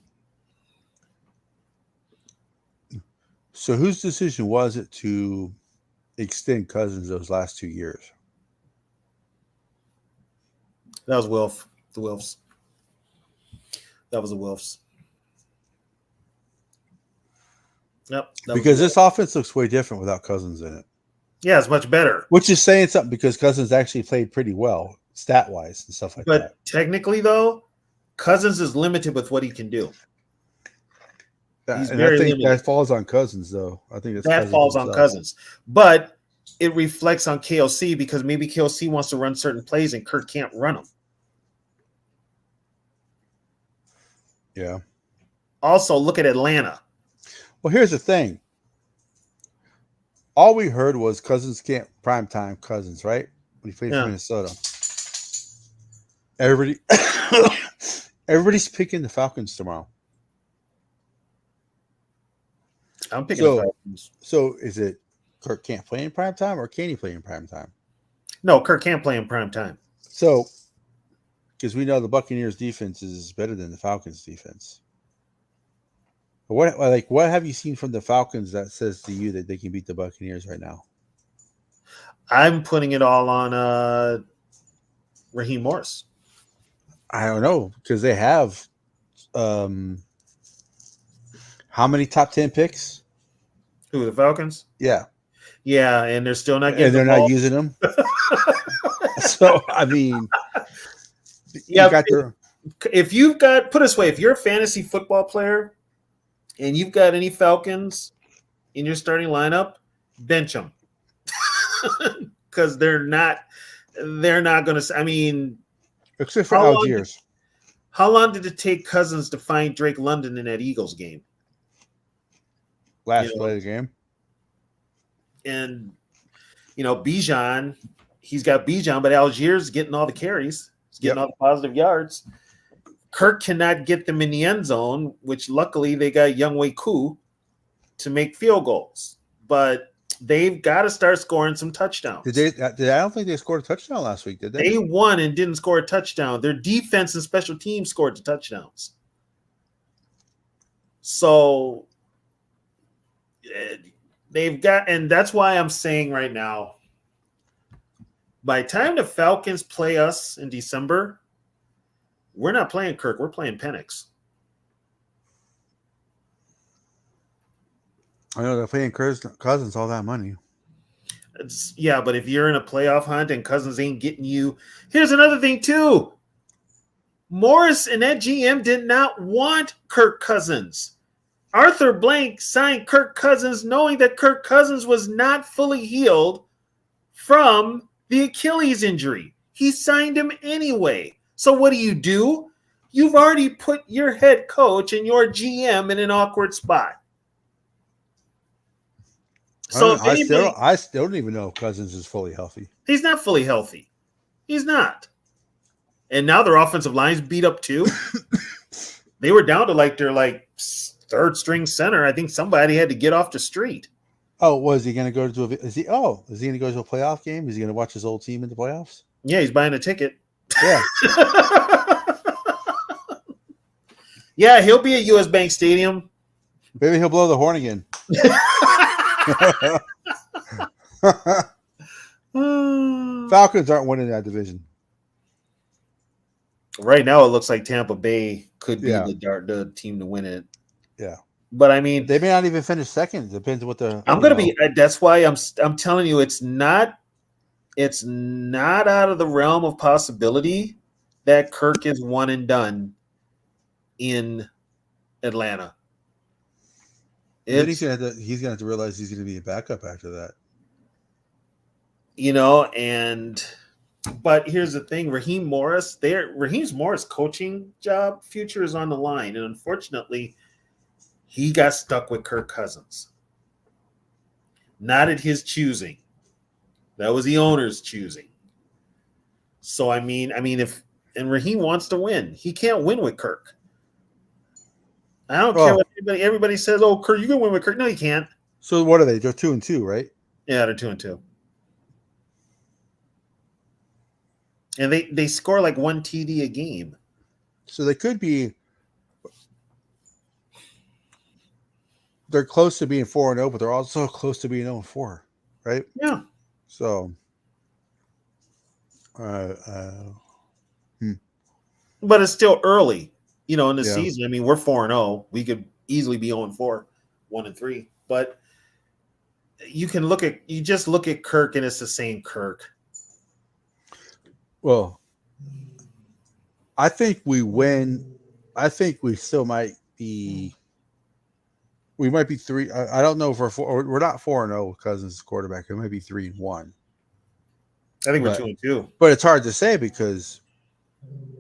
so whose decision was it to extend Cousins those last 2 years? That was Wilf. The Wilfs. That was the Wilfs. Yep. Because this offense looks way different without Cousins in it. Yeah, it's much better. Which is saying something because Cousins actually played pretty well, stat-wise and stuff like that. But technically, though, Cousins is limited with what he can do. He's very limited. That falls on Cousins, though. I think that falls on Cousins. But it reflects on KOC because maybe KOC wants to run certain plays and Kirk can't run them. Yeah. Also, look at Atlanta. Well, here's the thing. All we heard was Cousins can't primetime Cousins, right? When he played for Minnesota. Everybody's picking the Falcons tomorrow. I'm picking the Falcons. So is it Kirk can't play in primetime or can he play in primetime? No, Kirk can't play in primetime. So, because we know the Buccaneers defense is better than the Falcons defense. What have you seen from the Falcons that says to you that they can beat the Buccaneers right now? I'm putting it all on Raheem Morris. I don't know because they have how many top 10 picks? Who, the Falcons? Yeah, and they're still not getting. And they're not using them. So I mean, if you've got, put it this way, if you're a fantasy football player and you've got any Falcons in your starting lineup, bench them because they're not going to. I mean, except for Algiers. How long did it take Cousins to find Drake London in that Eagles game? Last play of the game. And, Bijan, he's got Bijan, but Algiers getting all the carries. He's getting all the positive yards. Kirk cannot get them in the end zone, which luckily they got Younghoe Koo to make field goals. But they've got to start scoring some touchdowns. I don't think they scored a touchdown last week, did they? They won and didn't score a touchdown. Their defense and special teams scored the touchdowns. So they've got, and that's why I'm saying right now, by the time the Falcons play us in December, we're not playing Kirk. We're playing Penix. I know they're paying Cousins all that money. But if you're in a playoff hunt and Cousins ain't getting you, here's another thing too. Morris and that GM did not want Kirk Cousins. Arthur Blank signed Kirk Cousins knowing that Kirk Cousins was not fully healed from the Achilles injury. He signed him anyway. So what do? You've already put your head coach and your GM in an awkward spot. So I still don't even know if Cousins is fully healthy. He's not fully healthy. He's not. And now their offensive line's beat up too. They were down to their third string center. I think somebody had to get off the street. Oh, was he going to go to is he going to go to a playoff game? Is he going to watch his old team in the playoffs? Yeah, he's buying a ticket. Yeah. Yeah, he'll be at US Bank Stadium. Maybe he'll blow the horn again. Falcons aren't winning that division. Right now, it looks like Tampa Bay could be the team to win it. Yeah. But I mean, they may not even finish second. It depends on what the. I'm going to be. That's why I'm telling you, it's not out of the realm of possibility that Kirk is one and done in Atlanta. He's going to have to realize he's going to be a backup after that. But here's the thing, Raheem Morris coaching job future is on the line, and unfortunately, he got stuck with Kirk Cousins. Not at his choosing. That was the owner's choosing. So I mean, if and Raheem wants to win, he can't win with Kirk. I don't care what everybody says. Oh, Kirk, you can win with Kirk. No, you can't. So what are they? They're 2-2, right? Yeah, they're 2-2, and they score like 1 TD a game. So they could be. They're close to being 4-0, but they're also close to being 0-4, right? Yeah, So, but it's still early, in the yeah. season. I mean, we're 4-0. We could easily be 0-4, 1-3. But you just look at Kirk, and it's the same Kirk. Well, I think we win. I think we still might be. We might be 3. I don't know if we're 4. We're not 4-0 with Cousins quarterback. It might be 3-1. I think we're But 2-2. But it's hard to say because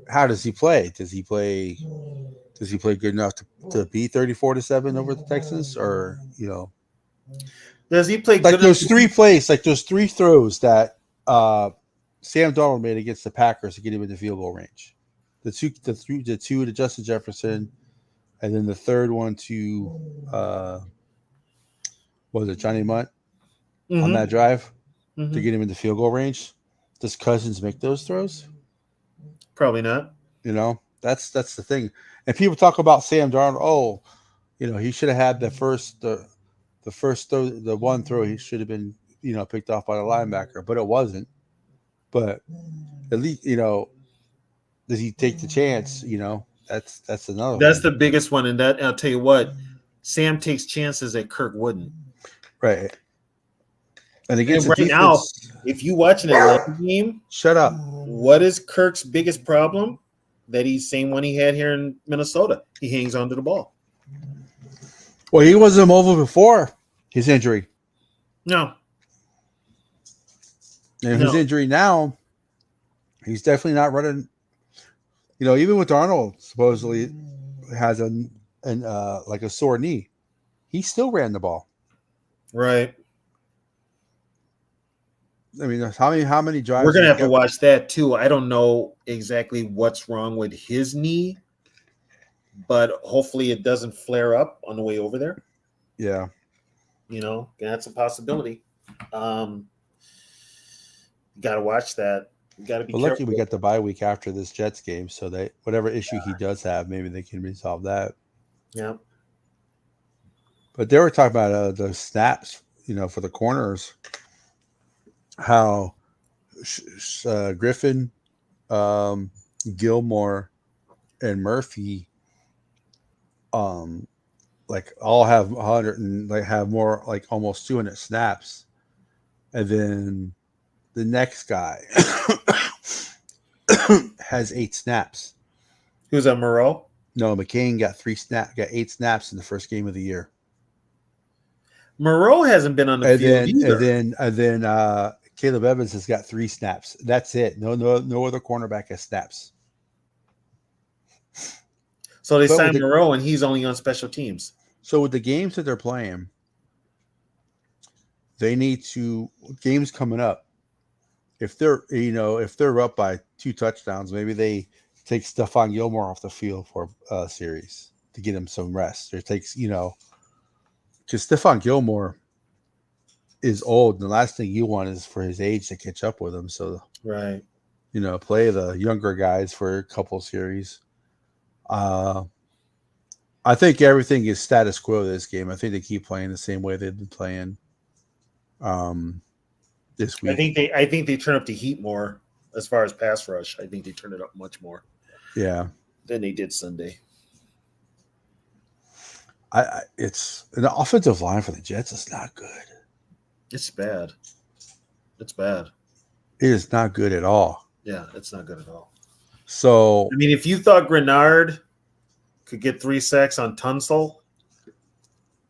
how does he play? Does he play good enough to be 34-7 over the Texans, or Does he play like good? those 3 plays, like those 3 throws that Sam Darnold made against the Packers to get him in the field goal range. The two to Justin Jefferson, and then the third one to what was it, Johnny Munt on that drive to get him in the field goal range. Does Cousins make those throws? Probably not. That's the thing. And people talk about Sam Darnold. Oh, he should have had the first throw, the one throw. He should have been picked off by the linebacker, but it wasn't. But at least did he take the chance? That's another. That's the biggest one, and that I'll tell you what, Sam takes chances that Kirk wouldn't. Right. And against right defense, now, if you watch an Atlanta game, shut up. What is Kirk's biggest problem? That he's same one he had here in Minnesota. He hangs onto the ball. Well, he wasn't mobile before his injury. No. And his injury now, he's definitely not running. Even with Darnold supposedly has like a sore knee, he still ran the ball. Right. I mean, how many drives? We're gonna have to watch that too. I don't know exactly what's wrong with his knee, but hopefully it doesn't flare up on the way over there. Yeah. That's a possibility. Got to watch that. You got to be careful. Lucky we got the bye week after this Jets game, so that whatever issue he does have, maybe they can resolve that. Yeah. But they were talking about the snaps, for the corners, how Griffin, Gilmore, and Murphy, like all have 100 and like have more, like almost 200 snaps, and then the next guy has 8 snaps. Who's that, Moreau? No, McCain got 8 snaps in the first game of the year. Moreau hasn't been on the field either. And then Caleb Evans has got 3 snaps. That's it. No other cornerback has snaps. So they signed Moreau, and he's only on special teams. So with the games that they're playing, they need to games coming up. If they're up by 2 touchdowns, maybe they take Stephon Gilmore off the field for a series to get him some rest. Or takes because Stephon Gilmore is old, and the last thing you want is for his age to catch up with him. So right, play the younger guys for a couple series. I think everything is status quo this game. I think they keep playing the same way they've been playing this week. I think they turn up the heat more as far as pass rush. I think they turn it up much more. Yeah. Than they did Sunday. It's the offensive line for the Jets is not good. It's bad. It's bad. It is not good at all. Yeah, it's not good at all. So I mean, if you thought Grenard could get 3 sacks on Tunsil,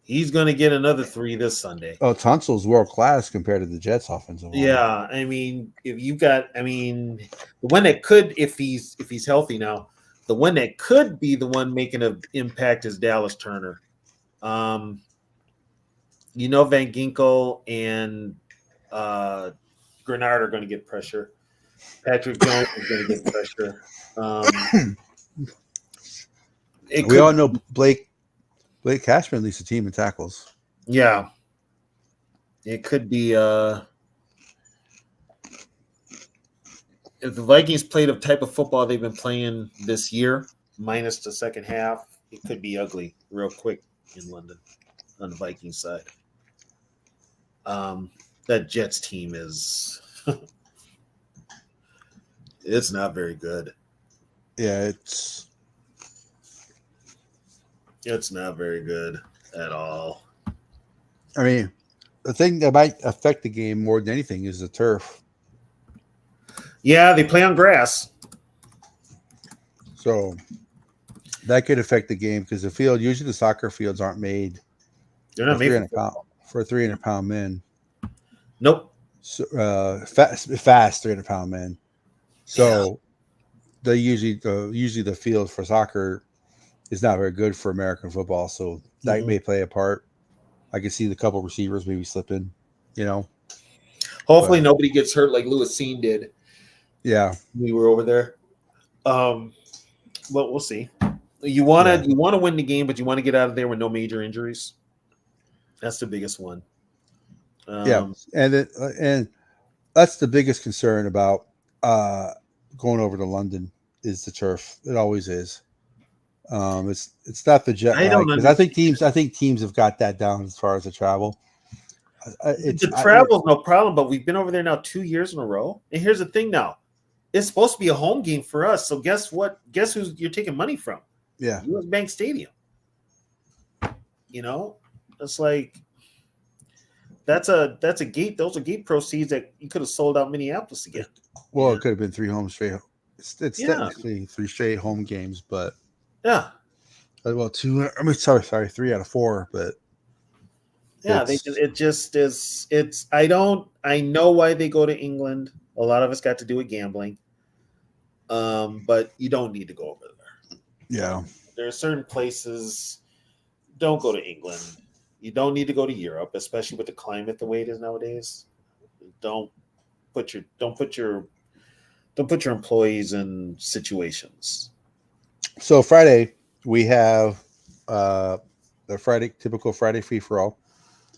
he's going to get another 3 this Sunday. Oh, Tunsil's world class compared to the Jets' offensive line. Yeah, I mean, the one that could, if he's healthy now, the one that could be the one making an impact is Dallas Turner. Van Ginkel and Grenard are going to get pressure. Patrick Jones is going to get pressure. We all know Blake Cashman leads the team in tackles. Yeah. It could be if the Vikings play the type of football they've been playing this year, minus the second half, it could be ugly real quick in London on the Vikings side. That Jets team is it's not very good. Yeah, It's not very good at all. I mean, the thing that might affect the game more than anything is the turf. Yeah, they play on grass. So that could affect the game because the field, usually the soccer fields aren't made They're not made for 300-pound men. Nope. So, fast 300-pound men. So they usually the field for soccer is not very good for American football. So that may play a part. I can see the couple receivers maybe slipping, Hopefully nobody gets hurt like Lewis Seen did. Yeah. We were over there. But we'll see. You want to win the game, but you want to get out of there with no major injuries. That's the biggest one. And that's the biggest concern about going over to London is the turf. It always is. It's not the jet lag because I think teams have got that down as far as the travel. The travel's no problem, but we've been over there now 2 years in a row. And here's the thing now. It's supposed to be a home game for us. So guess what? Guess who you're taking money from? Yeah. US Bank Stadium. It's like that's a gate. Those are gate proceeds that you could have sold out Minneapolis again. Well, it could have been 3 home straight. It's technically 3 straight home games, but yeah. Well, 2. I mean, sorry, 3 out of 4, but yeah, it just is. I know why they go to England. A lot of it's got to do with gambling. But you don't need to go over there. Yeah. There are certain places. Don't go to England. You don't need to go to Europe, especially with the climate the way it is nowadays. Don't put your employees in situations. So Friday we have the typical Friday free for all.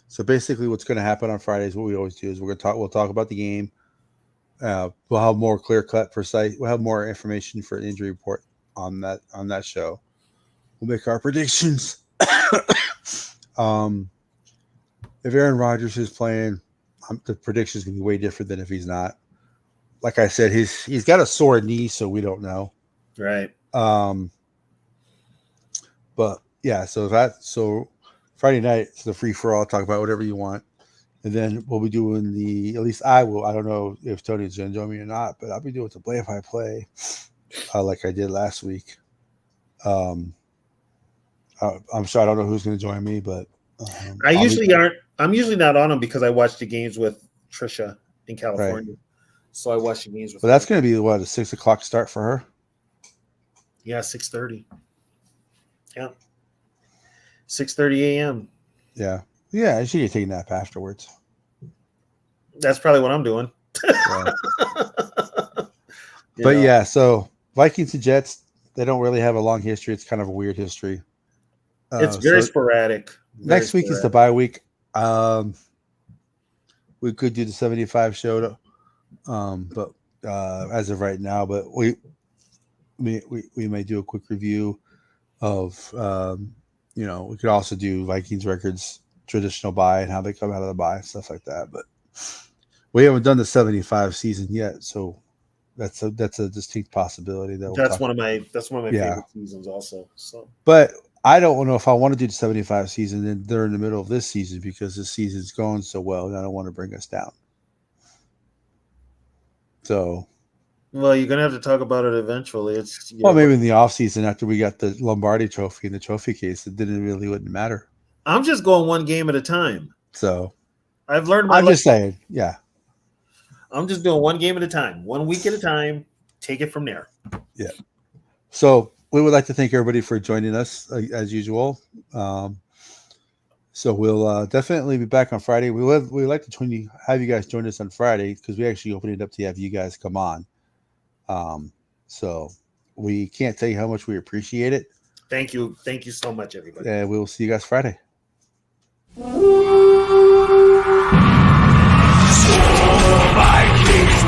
So basically, what's going to happen on Friday is what we always do is we'll talk about the game. We'll have more clear cut, precise. We'll have more information for an injury report on that show. We'll make our predictions. If Aaron Rodgers is playing, the prediction is going to be way different than if he's not. Like I said, he's got a sore knee, so we don't know. Right. But yeah, so Friday night it's the free for all. Talk about whatever you want, and then we'll be doing at least I will. I don't know if Tony's going to join me or not, but I'll be doing the play-by-play, like I did last week. I'm sure I don't know who's going to join me, but I'm usually not on them because I watch the games with Trisha in California. Right. So I watch the games with. But that's going to be a 6:00 start for her. Yeah, 6:30. Yeah, 6:30 a.m. Yeah, I should be taking a nap afterwards. That's probably what I'm doing. Yeah, so Vikings and Jets, they don't really have a long history. It's kind of a weird history. It's very sporadic. Next week is the bye week. We could do the 75 show, but as of right now, but we may do a quick review of we could also do Vikings records, traditional bye, and how they come out of the bye, stuff like that. But we haven't done the 75 season yet, so that's a distinct possibility. That's one of my favorite seasons, also. So, but I don't know if I want to do the 75 season and they're in the middle of this season because this season's going so well, and I don't want to bring us down. So, well, you're gonna have to talk about it eventually. Maybe in the off season after we got the Lombardi Trophy in the trophy case, it wouldn't matter. I'm just going one game at a time. So, I've learned. I'm just saying, yeah. I'm just doing one game at a time, 1 week at a time. Take it from there. Yeah. So we would like to thank everybody for joining us as usual. So we'll definitely be back on Friday. We like to have you guys join us on Friday because we actually opened it up to have you guys come on. So we can't tell you how much we appreciate it. Thank you so much, everybody. And we'll see you guys Friday. Vikings,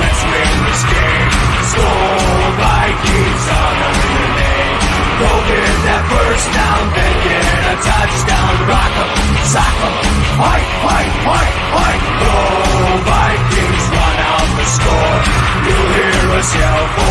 let's win this game. Skol Vikings, honor in the name. Go get that first down, then get a touchdown. Rock 'em, sock 'em, fight, fight, fight, fight. Go Vikings, run out the score. You'll hear us yell.